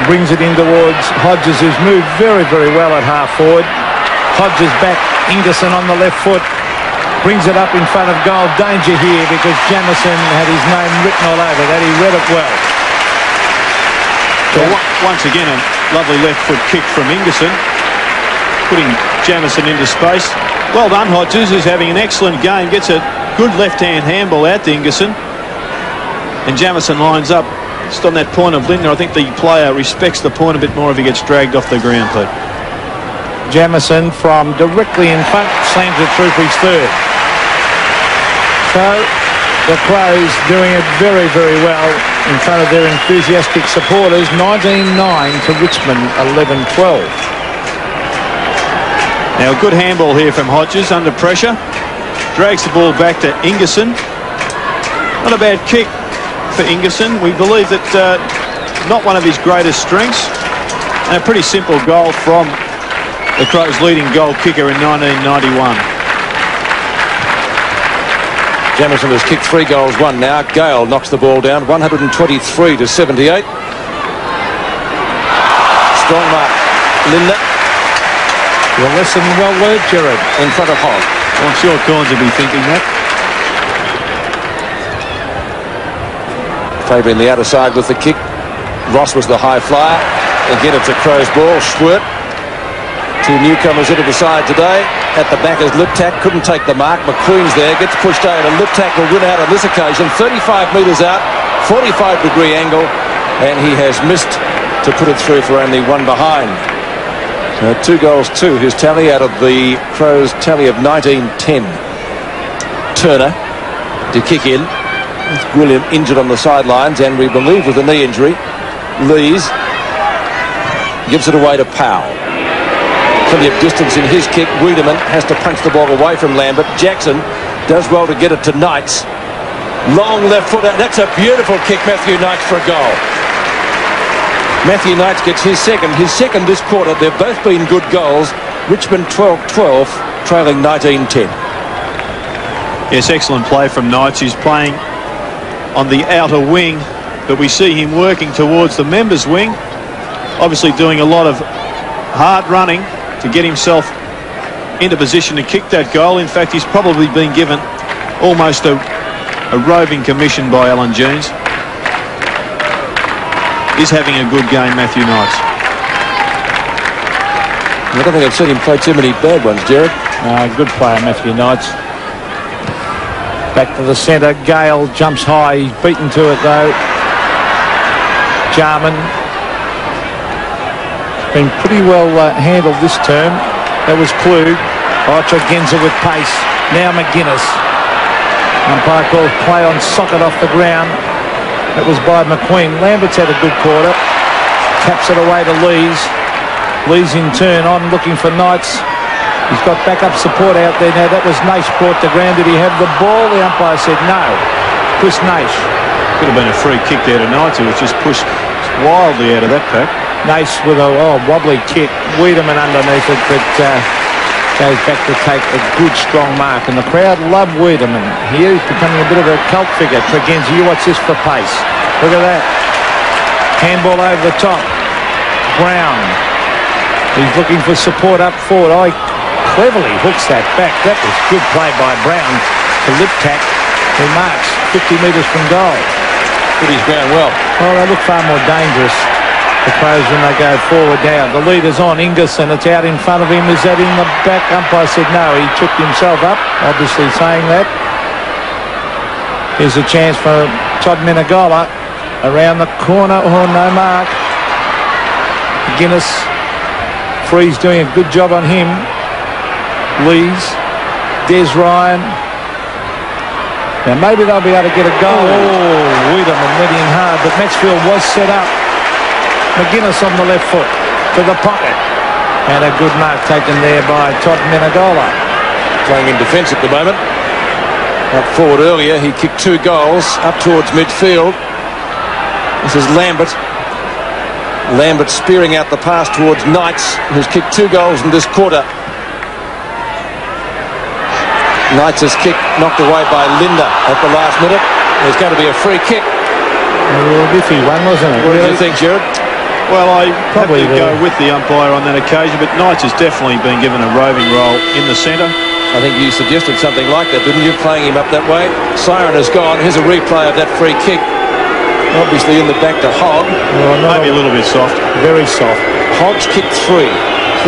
brings it in towards Hodges, who's moved very, very well at half forward. Hodges back, Ingerson on the left foot. Brings it up in front of goal. Danger here because Jamison had his name written all over that. He read it well. So once again, a lovely left foot kick from Ingerson, putting Jamison into space. Well done, Hodges, who's having an excellent game. Gets a good left-hand handball out to Ingerson. And Jamison lines up just on that point of Lindner. I think the player respects the point a bit more if he gets dragged off the ground, Pete. Jamison from directly in front slams it through for his third. So the Crows doing it very, very well in front of their enthusiastic supporters. 19-9 to Richmond, 11-12. Now a good handball here from Hodges under pressure. Drags the ball back to Ingerson. Not a bad kick for Ingerson. We believe that not one of his greatest strengths. And a pretty simple goal from the Crows' leading goal kicker in 1991. Jamison has kicked 3 goals, 1 now. Gale knocks the ball down, 123 to 78. Strong mark. Linda. Your lesson well learned, Jared. In front of Hogg. Well, I'm sure Corns will be thinking that. Favouring the outer side with the kick. Ross was the high flyer. Again, it's a Crows ball. Schwert. Two newcomers into the side today. At the back is Liptak. Couldn't take the mark. McQueen's there. Gets pushed out. And Liptak will win out on this occasion. 35 metres out. 45-degree angle. And he has missed to put it through for only one behind. So 2 goals to his tally out of the Crows' tally of 19-10. Turner to kick in. William injured on the sidelines, and we believe with a knee injury. Lees gives it away to Powell. Plenty of distance in his kick. Wiedemann has to punch the ball away from Lambert. Jackson does well to get it to Knights. Long left foot. That's a beautiful kick, Matthew Knights, for a goal. Matthew Knights gets his second this quarter. They've both been good goals. Richmond 12-12, trailing 19-10. Yes, excellent play from Knights. He's playing on the outer wing, but we see him working towards the members' wing. Obviously doing a lot of hard running to get himself into position to kick that goal. In fact, he's probably been given almost a roving commission by Alan Jeans. Is having a good game, Matthew Knights. I don't think I've seen him play too many bad ones, Jared. Good player, Matthew Knights. Back to the centre. Gale jumps high. He's beaten to it, though. Jarman. Been pretty well handled this term. That was Klug. Genza with pace. Now McGuinness. Umpire calls play on socket off the ground. That was by McQueen. Lambert's had a good quarter. Taps it away to Lees. Lees in turn on looking for Knights. He's got backup support out there now. That was Naish brought to ground. Did he have the ball? The umpire said no. Chris Naish. Could have been a free kick there to Knights, who was just pushed wildly out of that pack. Naish with a wobbly kick. Wiedemann underneath it, but goes back to take a good strong mark. And the crowd love Wiedemann. Here he's becoming a bit of a cult figure. Tregenza, you watch this for pace. Look at that. Handball over the top. Brown. He's looking for support up forward. Cleverly hooks that back. That was good play by Brown to Liptak, who marks 50 metres from goal. Put his ground well. Well, they look far more dangerous, the Crows, when they go forward now. The leader's on Ingerson. It's out in front of him. Is that in the back? Umpire said no. He tripped himself up, obviously saying that. Here's a chance for Todd Menegola around the corner. Oh, no mark. Guinness. Free's doing a good job on him. Lees. Des Ryan. Now maybe they'll be able to get a goal. Oh, Wiedemann went in hard, but Maxfield was set up. McGuinness on the left foot to the pocket. And a good mark taken there by Todd Menegola. Playing in defence at the moment. Up forward earlier, he kicked 2 goals up towards midfield. This is Lambert. Lambert spearing out the pass towards Knights, who's kicked 2 goals in this quarter. Knights' kick knocked away by Linda at the last minute. There's going to be a free kick. A real iffy one, wasn't it? What do you think, Jared? Well, I probably go with the umpire on that occasion, but Knights has definitely been given a roving role in the centre. I think you suggested something like that, didn't you, playing him up that way? Siren has gone. Here's a replay of that free kick. Obviously in the back to Hogg. Well, maybe a little bit soft. Very soft. Hogg's kicked 3.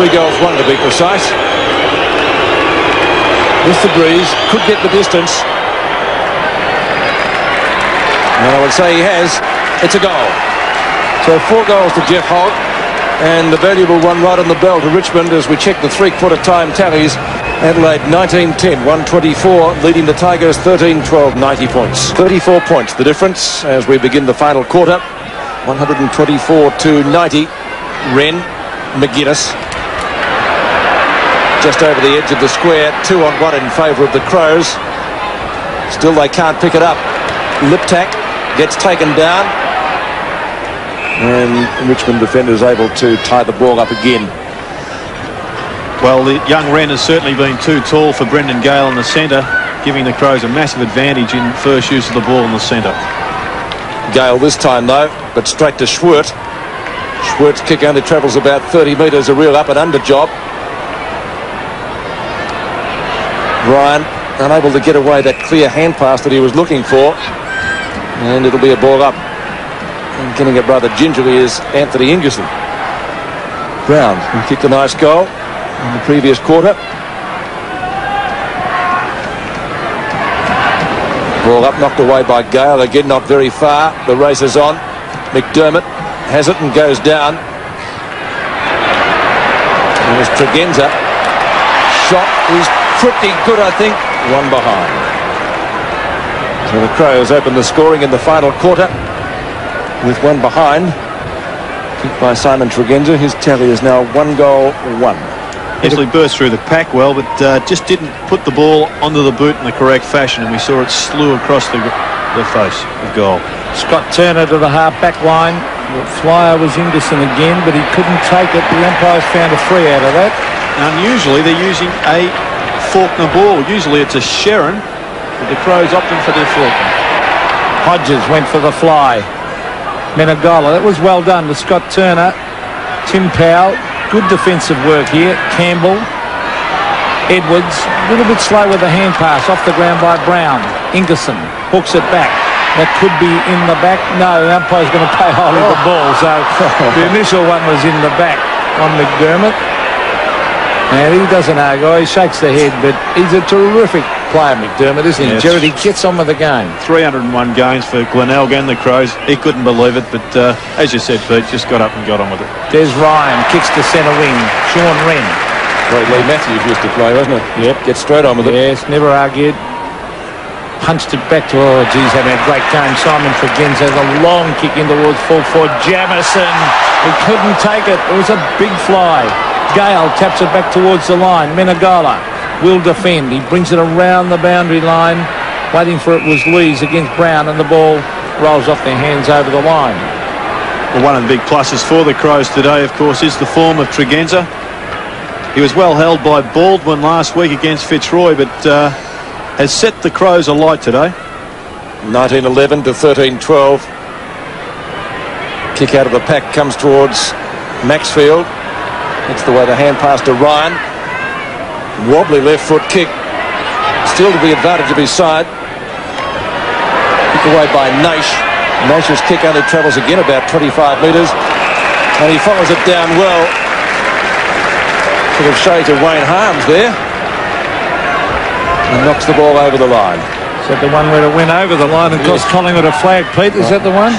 3 goals, 1 to be precise. With the breeze, could get the distance. And I would say he has. It's a goal. So 4 goals to Jeff Hogg, and the valuable one right on the bell to Richmond as we check the 3/4 time tallies. Adelaide 19-10, 124, leading the Tigers 13-12, 90 points. 34 points the difference as we begin the final quarter. 124-90. Wren, McGuinness. Just over the edge of the square, 2-on-1 in favour of the Crows. Still they can't pick it up. Liptak gets taken down, and Richmond defenders able to tie the ball up again. Well, the young Wren has certainly been too tall for Brendan Gale in the centre, giving the Crows a massive advantage in first use of the ball in the centre. Gale this time though, but straight to Schwert. Schwert's kick only travels about 30 metres, a real up and under job. Ryan unable to get away that clear hand pass that he was looking for, and it'll be a ball up. And getting it rather gingerly is Anthony Ingerson. Brown, who kicked a nice goal in the previous quarter. Ball up, knocked away by Gale. Again, not very far. The race is on. McDermott has it and goes down. There's Tregenza. Shot is pretty good, I think. One behind. So the Crows open the scoring in the final quarter with one behind. Kicked by Simon Tregenza. His tally is now 1-1. Actually burst through the pack well, but just didn't put the ball onto the boot in the correct fashion, and we saw it slew across the face of goal. Scott Turner to the half-back line. The flyer was Ingerson again, but he couldn't take it. The umpires found a free out of that. Unusually, they're using a Faulkner ball. Usually it's a Sherrin, but the Crows opting for their Faulkner. Hodges went for the fly. Menegola, that was well done to Scott Turner. Tim Powell, good defensive work here. Campbell, Edwards, a little bit slow with the hand pass off the ground by Brown. Ingerson hooks it back. That could be in the back. No, the umpire's going to play hold of the ball. So the initial one was in the back on McDermott. And he doesn't argue. He shakes the head, but he's a terrific player, McDermott, isn't he? Yes. Jared, he gets on with the game. 301 games for Glenelg and the Crows. He couldn't believe it, but as you said, Pete, just got up and got on with it. There's Ryan, kicks to centre wing. Sean Wren. Great Lee Matthews used to play, wasn't it? Yep. Get straight on with it. Yes, never argued. Punched it back to, oh, geez, having a great game. Simon Tregenza has a long kick in towards full forward. Jamison, he couldn't take it. It was a big fly. Gale taps it back towards the line. Menegola will defend. He brings it around the boundary line. Waiting for it was Lees against Brown, and the ball rolls off their hands over the line. Well, one of the big pluses for the Crows today, of course, is the form of Tregenza. He was well held by Baldwin last week against Fitzroy, but has set the Crows alight today. 19-11 to 13-12. Kick out of the pack comes towards Maxfield. That's the way the hand pass to Ryan. Wobbly left foot kick. Still to the advantage of his side. Kick away by Naish. Naish's kick only travels again about 25 metres. And he follows it down well. Sort of shades of Wayne Harms there. And knocks the ball over the line. Is that the one where it went over the line and cost Collingwood a flag, Pete? Is that the one?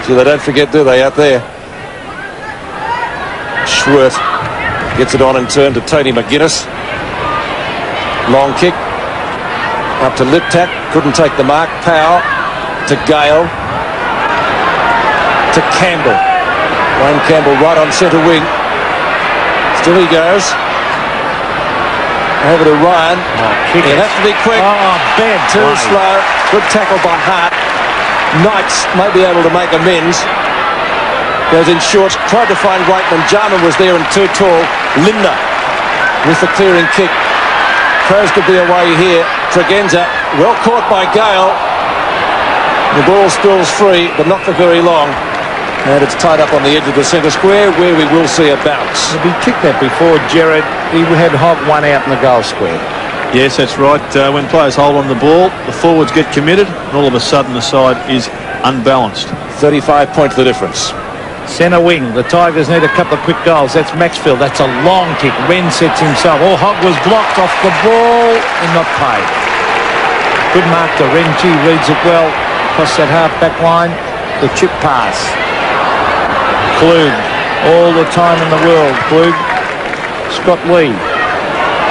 So they don't forget, do they, out there? Schwerth gets it on in turn to Tony McGuinness. Long kick. Up to Liptak. Couldn't take the mark. Powell to Gale. To Campbell. Wayne Campbell right on centre wing. Still he goes. Over to Ryan. He'll have to be quick. Oh, bad Too play. slow. Good tackle by Hart. Knights might be able to make amends. Goes in short. Tried to find Wakeman. Jarman was there and too tall. Lindner with the clearing kick. Crows could be away here. Tregenza well caught by Gale. The ball spills free, but not for very long. And it's tied up on the edge of the centre square, where we will see a bounce. He kicked that before, Jared. He had Hogg one out in the goal square. Yes, that's right. When players hold on the ball, the forwards get committed, and all of a sudden the side is unbalanced. 35 points the difference. Centre wing. The Tigers need a couple of quick goals. That's Maxfield. That's a long kick. Wren sets himself. Oh, Hogg was blocked off the ball and not paid. Good mark to Wren. Gee, reads it well. Across that half-back line. The chip pass. Klug. All the time in the world. Klug. Scott Lee.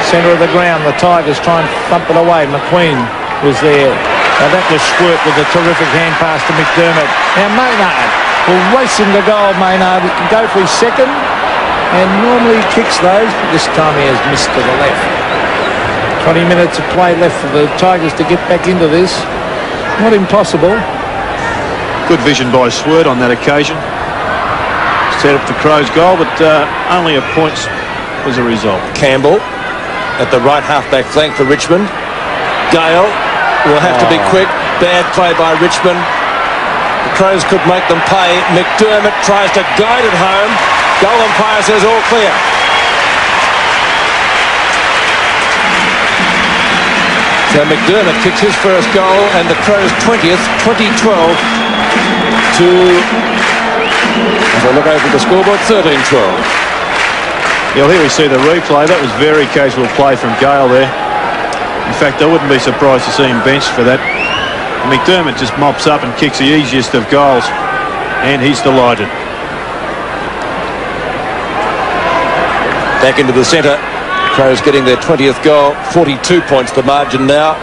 Centre of the ground. The Tigers try and thump it away. McQueen was there. Now that was Squirt with a terrific hand pass to McDermott. Now Maynard will race him to goal. Maynard can go for his second, and normally he kicks those, but this time he has missed to the left. 20 minutes of play left for the Tigers to get back into this. Not impossible. Good vision by Squirt on that occasion. Set up the Crows' goal, but only a point was a result. Campbell at the right half-back flank for Richmond. Gale will have to be quick. Bad play by Richmond. The Crows could make them pay. McDermott tries to guide it home. Goal umpire says all clear. So McDermott kicks his first goal, and the Crows 20th, 2012 to, as I look over the scoreboard, 13-12. Yeah, well, here we see the replay. That was very casual play from Gale there. In fact, I wouldn't be surprised to see him benched for that. McDermott just mops up and kicks the easiest of goals, and he's delighted. Back into the centre. Crows getting their 20th goal, 42 points the margin now,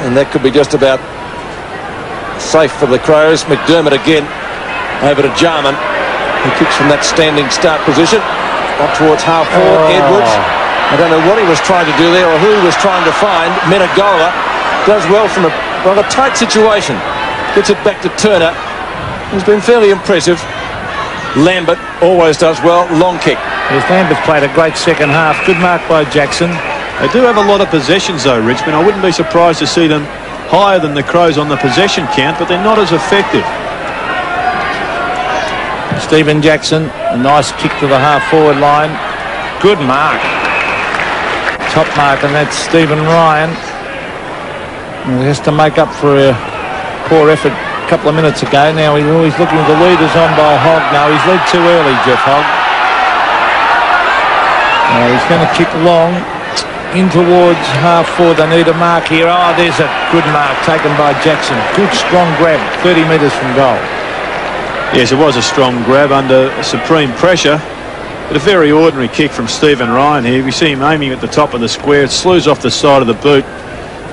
and that could be just about safe for the Crows. McDermott again over to Jarman, who kicks from that standing start position up towards half forward. Edwards, I don't know what he was trying to do there or who he was trying to find. Menegola does well from a rather tight situation, gets it back to Turner, who's been fairly impressive. Lambert always does well. Long kick. Yes, Lambert's played a great second half. Good mark by Jackson. They do have a lot of possessions though, Richmond. I wouldn't be surprised to see them higher than the Crows on the possession count, but they're not as effective. Stephen Jackson, a nice kick to the half-forward line. Good mark. Top mark, and that's Stephen Ryan. He has to make up for a poor effort a couple of minutes ago. Now he's always looking at the leaders on by Hogg. No, he's led too early, Jeff Hogg. He's going to kick long in towards half-forward. They need a mark here. Oh, there's a good mark taken by Jackson. Good strong grab, 30 metres from goal. Yes, it was a strong grab under supreme pressure, but a very ordinary kick from Stephen Ryan here. We see him aiming at the top of the square. It slews off the side of the boot,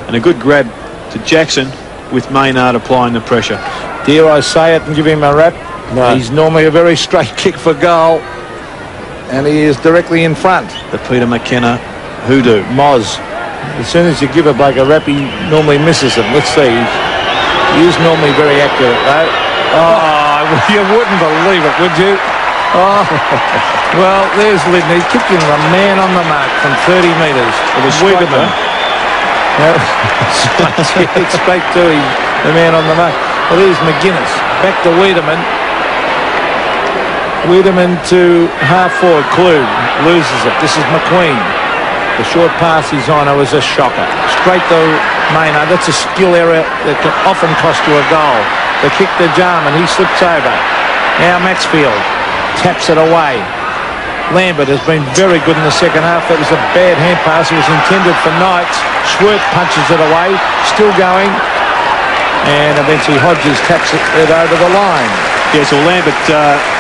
and a good grab to Jackson with Maynard applying the pressure. Dare I say it and give him a rap? No. He's normally a very straight kick for goal, and he is directly in front. The Peter McKenna hoodoo. Moz. As soon as you give a bloke a rap, he normally misses them. Let's see. He is normally very accurate, though. Oh, you wouldn't believe it, would you? Oh, well, there's Lidney kicking the man on the mark from 30 metres. It was Wiedemann. You expect to, he's the man on the mark. Well, here's McGuinness. Back to Wiedemann. Wiedemann to half-forward. Klug loses it. This is McQueen. The short pass he's on, it was a shocker. Straight to Maynard. That's a skill error that can often cost you a goal. The kick to Jarman. He slips over. Now Maxfield taps it away. Lambert has been very good in the second half. That was a bad hand pass. It was intended for Knights. Schwerth punches it away. Still going. And eventually Hodges taps it over the line. Yes, well, Lambert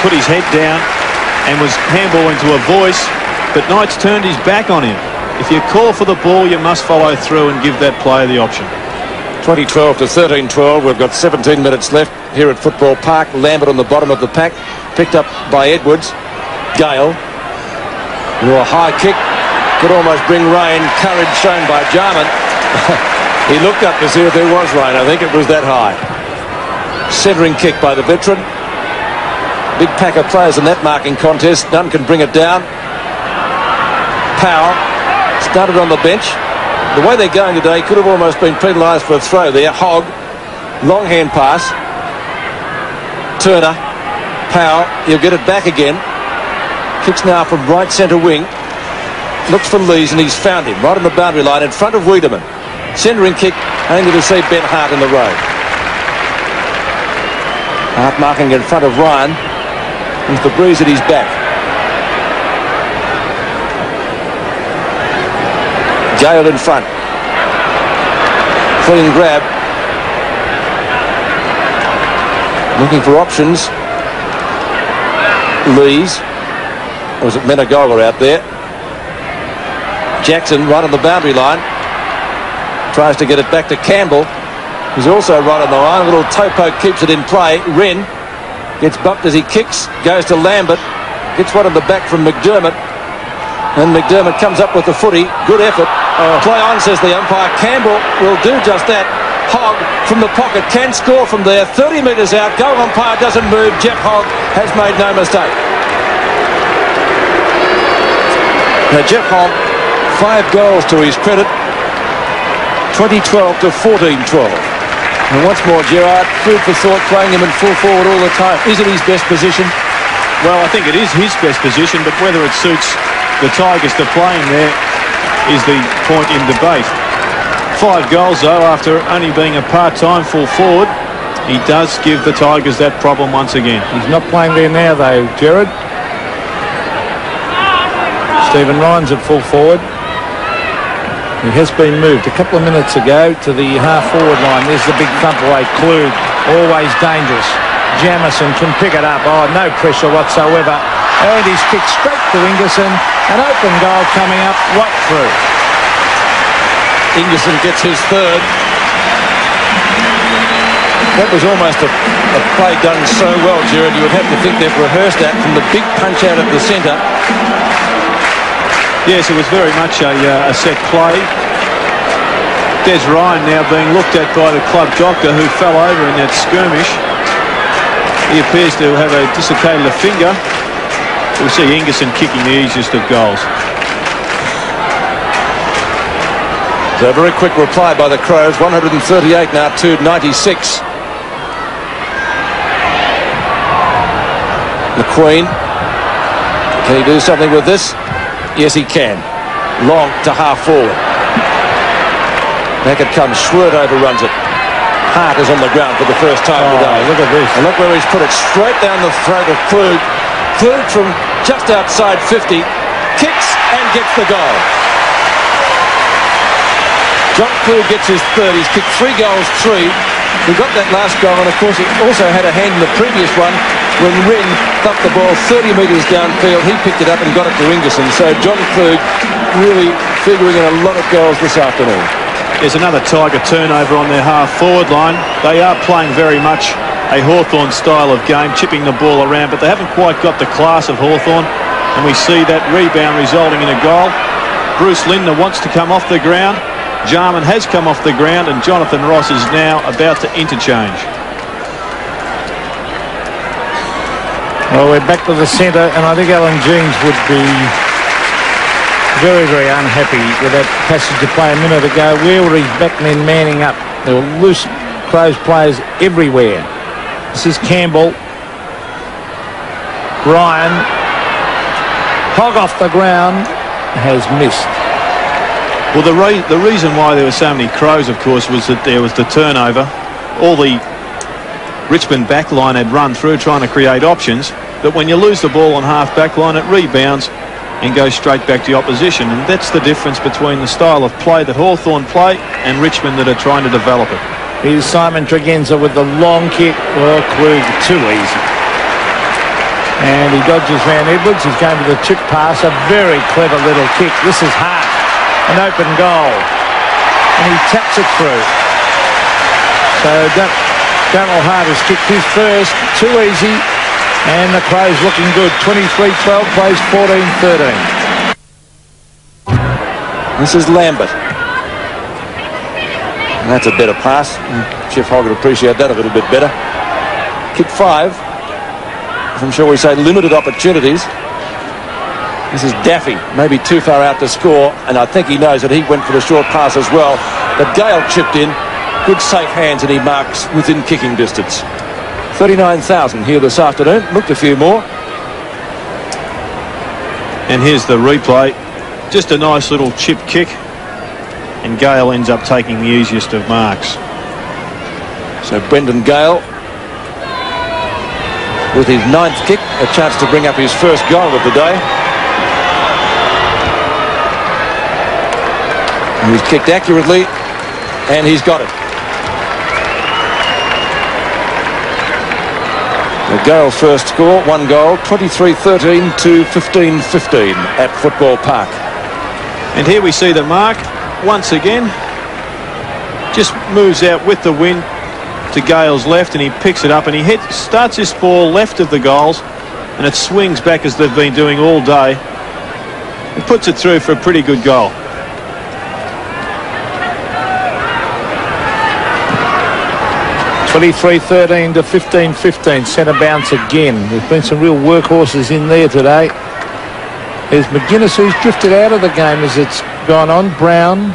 put his head down and was handballing to a voice, but Knights turned his back on him. If you call for the ball, you must follow through and give that player the option. 2012 to 13-12. We've got 17 minutes left here at Football Park. Lambert on the bottom of the pack, picked up by Edwards. Gale. A high kick. Could almost bring rain. Courage shown by Jarman. He looked up to see if there was rain. I think it was that high. Centering kick by the veteran. Big pack of players in that marking contest. None can bring it down. Powell started on the bench. The way they're going today could have almost been penalised for a throw there. Hogg, long hand pass. Turner, Powell, he'll get it back again. Kicks now from right centre wing. Looks for Lees and he's found him right on the boundary line in front of Wiedemann. Centering kick, only to see Ben Hart in the road. Hart marking in front of Ryan with the breeze at his back. Gale in front. Clean grab. Looking for options. Lees. Or was it Menegola out there? Jackson right on the boundary line. Tries to get it back to Campbell. He's also right on the line. A little toe poke keeps it in play. Wren gets bumped as he kicks. Goes to Lambert. Gets one on the back from McDermott. And McDermott comes up with the footy. Good effort. Play on, says the umpire. Campbell will do just that. Hogg from the pocket can score from there. 30 metres out. Goal umpire doesn't move. Jeff Hogg has made no mistake. Now Jeff Hogg, 5 goals to his credit. 2012 to 14-12. And once more, Gerard, food for thought, playing him in full forward all the time. Is it his best position? Well, I think it is his best position, but whether it suits the Tigers to play him there is the point in debate. 5 goals, though, after only being a part-time full forward. He does give the Tigers that problem once again. He's not playing there now, though, Gerard. Stephen Ryan's at full forward. He has been moved a couple of minutes ago to the half-forward line. There's the big thump away. Klug, always dangerous. Jamison can pick it up. Oh, no pressure whatsoever. And he's kicked straight to Ingerson. An open goal coming up right through. Ingerson gets his third. That was almost a play done so well, Gerard. You would have to think they've rehearsed that from the big punch out of the centre. Yes, it was very much a set play. Des Ryan now being looked at by the club doctor, who fell over in that skirmish. He appears to have dislocated a finger. We'll see Ingerson kicking the easiest of goals. So a very quick reply by the Crows. 138 now to 96. McQueen. Can he do something with this? Yes, he can. Long to half forward. Back it comes. Schwert overruns it. Hart is on the ground for the first time today. Look at this. And look where he's put it, straight down the throat of Klug. Klug from just outside 50. Kicks and gets the goal. John Klug gets his third. He's kicked 3 goals, 3. He got that last goal, and of course he also had a hand in the previous one when Wren thumped the ball 30 metres downfield. He picked it up and got it to Ingerson. So John Klug really figuring in a lot of goals this afternoon. There's another Tiger turnover on their half-forward line. They are playing very much a Hawthorn style of game, chipping the ball around, but they haven't quite got the class of Hawthorn, and we see that rebound resulting in a goal. Bruce Lindner wants to come off the ground. Jarman has come off the ground, and Jonathan Ross is now about to interchange. Well, we're back to the centre, and I think Alan Jeans would be very, very unhappy with that passage of play a minute ago. Where were his backmen manning up? There were loose Crows players everywhere. This is Campbell. Ryan. Hog off the ground. Has missed. Well, the reason why there were so many Crows, of course, was that there was the turnover. All the Richmond backline had run through trying to create options, but when you lose the ball on half backline, it rebounds and goes straight back to the opposition, and that's the difference between the style of play that Hawthorn play and Richmond that are trying to develop it. Here's Simon Tregenza with the long kick. Well, Klug too easy. And he dodges Van Edwards. He's going to the chip pass. A very clever little kick. This is Hart. An open goal. And he taps it through. So Darryl Hart has kicked his first. Too easy. And the Crows looking good. 23-12 plays 14-13. This is Lambert. And that's a better pass. Jeff Hogg would appreciate that a little bit better. Kick 5. From, shall we say, limited opportunities. This is Daffy, maybe too far out to score, and I think he knows that he went for the short pass as well. But Gale chipped in. Good safe hands, and he marks within kicking distance. 39,000 here this afternoon. Looked a few more. And here's the replay. Just a nice little chip kick, and Gale ends up taking the easiest of marks. So Brendan Gale with his 9th kick, a chance to bring up his first goal of the day. And he's kicked accurately, and he's got it. The Gale's first score, 1 goal, 23-13 to 15-15 at Football Park. And here we see the mark once again. Just moves out with the wind to Gale's left, and he picks it up, and he starts his ball left of the goals, and it swings back as they've been doing all day. He puts it through for a pretty good goal. (23-13 to 15-15). Centre bounce again. There's been some real workhorses in there today. There's McGuinness, who's drifted out of the game as it's gone on. Brown.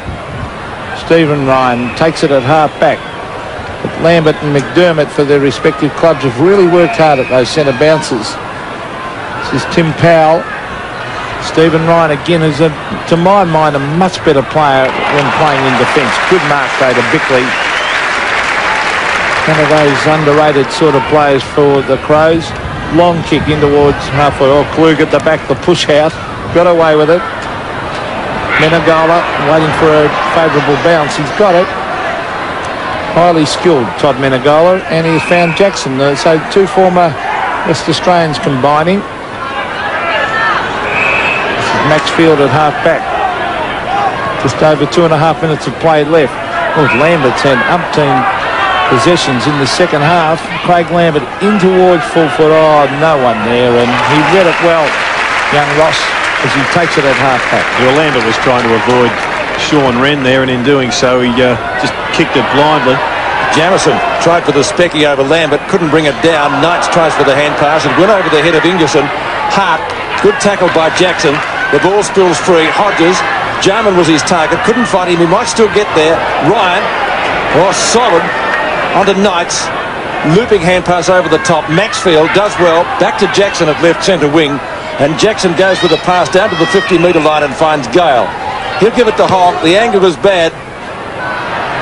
Stephen Ryan takes it at half back. But Lambert and McDermott for their respective clubs have really worked hard at those centre bounces. This is Tim Powell. Stephen Ryan again is, to my mind, a much better player when playing in defence. Good mark though to Bickley. One of those underrated sort of players for the Crows. Long kick in towards halfway. Oh, Klug at the back, the push out. Got away with it. Menegola waiting for a favourable bounce. He's got it. Highly skilled, Todd Menegola, and he's found Jackson. So two former West Australians combining. This is Maxfield at half-back. Just over 2.5 minutes of play left. Oh, Lambert's had umpteen possessions in the second half. Craig Lambert in towards full foot. Oh, no one there, and he read it well, young Ross, as he takes it at half-back. Well, Lambert was trying to avoid Sean Wren there, and in doing so, he just kicked it blindly. Jamison tried for the specky over Lambert, couldn't bring it down. Knights tries for the hand pass and went over the head of Ingerson. Hart, good tackle by Jackson. The ball spills free. Hodges, Jarman was his target, couldn't find him. He might still get there. Ryan, oh, solid, onto Knights. Looping hand pass over the top. Maxfield does well. Back to Jackson at left centre wing. And Jackson goes with a pass down to the 50-metre line and finds Gale. He'll give it to Hogg. The angle was bad.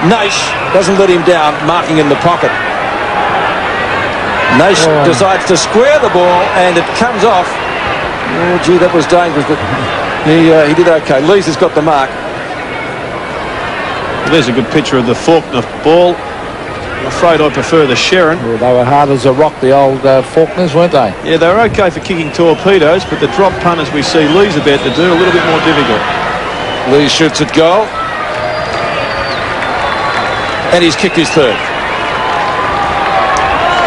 Naish doesn't let him down, marking in the pocket. Naish decides to square the ball, and it comes off. Oh, gee, that was dangerous, but he did okay. Lees has got the mark. Well, there's a good picture of the Faulkner ball. I'm afraid I prefer the Sherrin. Well, they were hard as a rock, the old Faulkners, weren't they? Yeah, they were okay for kicking torpedoes, but the drop punt, as we see Lee's about to do, a little bit more difficult. Lee shoots at goal. And he's kicked his third.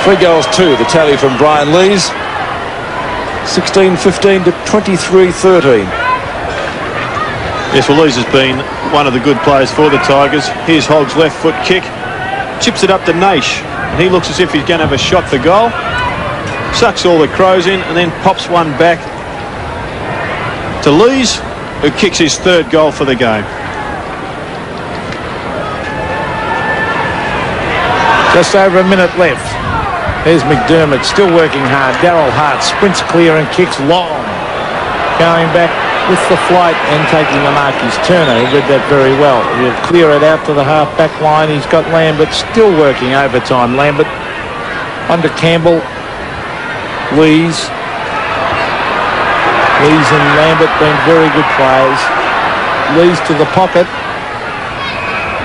3 goals, 2, the tally from Brian Lees. 16-15 to 23-13. Yes, well, Lees has been one of the good players for the Tigers. Here's Hogg's left foot kick. Chips it up to Naish. And he looks as if he's going to have a shot for goal. Sucks all the Crows in and then pops one back to Lees, who kicks his third goal for the game. Just over a minute left. There's McDermott still working hard. Darryl Hart sprints clear and kicks long. Going back with the flight and taking the mark. His Turner, he did that very well. He'll clear it out to the half-back line. He's got Lambert still working overtime. Lambert under Campbell. Lees and Lambert being very good players. Lees to the pocket.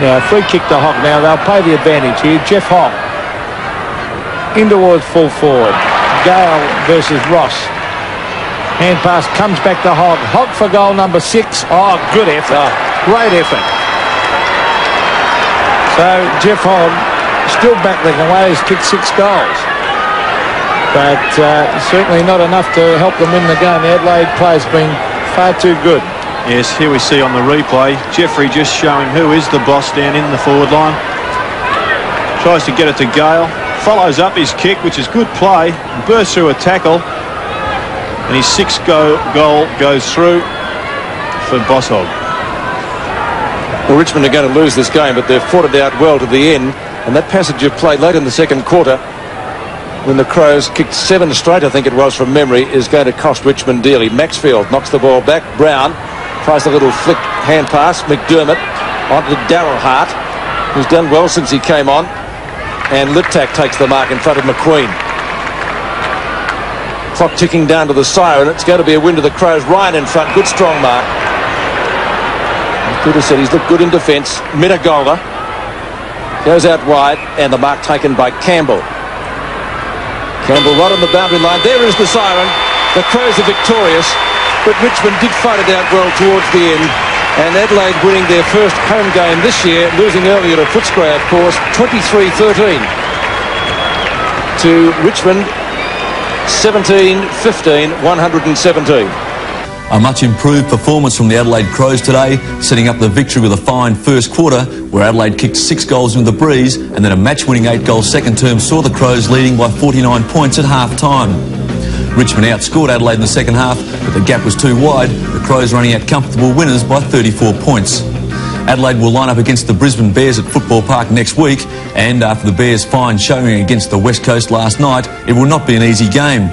Now, free kick to Hogg. Now, they'll play the advantage here. Jeff Hogg in towards full forward. Gale versus Ross. Hand pass comes back to Hogg. Hogg for goal number 6. Oh, good effort. Great effort. So, Jeff Hogg still battling away. He's kicked 6 goals. But certainly not enough to help them win the game. The Adelaide play's been far too good. Yes, here we see on the replay, Jeffrey just showing who is the boss down in the forward line. Tries to get it to Gale. Follows up his kick, which is good play. Bursts through a tackle. And his 6th goal goes through for Boss Hogg. Well, Richmond are going to lose this game, but they've fought it out well to the end. And that passage of play late in the second quarter, when the Crows kicked 7 straight, I think it was from memory, is going to cost Richmond dearly. Maxfield knocks the ball back. Brown tries a little flick hand pass. McDermott onto Darryl Hart, who's done well since he came on. And Liptak takes the mark in front of McQueen. Clock ticking down to the siren. It's going to be a win to the Crows. Ryan in front. Good strong mark. Good as said, he's looked good in defence. Menegola goes out wide, and the mark taken by Campbell. Campbell right on the boundary line. There is the siren. The Crows are victorious, but Richmond did fight it out well towards the end. And Adelaide winning their first home game this year, losing earlier to Footscray, of course, 23-13 to Richmond, 17-15, 117. A much improved performance from the Adelaide Crows today, setting up the victory with a fine first quarter, where Adelaide kicked 6 goals into the breeze, and then a match-winning 8-goal second term saw the Crows leading by 49 points at half-time. Richmond outscored Adelaide in the second half, but the gap was too wide, the Crows running out comfortable winners by 34 points. Adelaide will line up against the Brisbane Bears at Football Park next week, and after the Bears' fine showing against the West Coast last night, it will not be an easy game.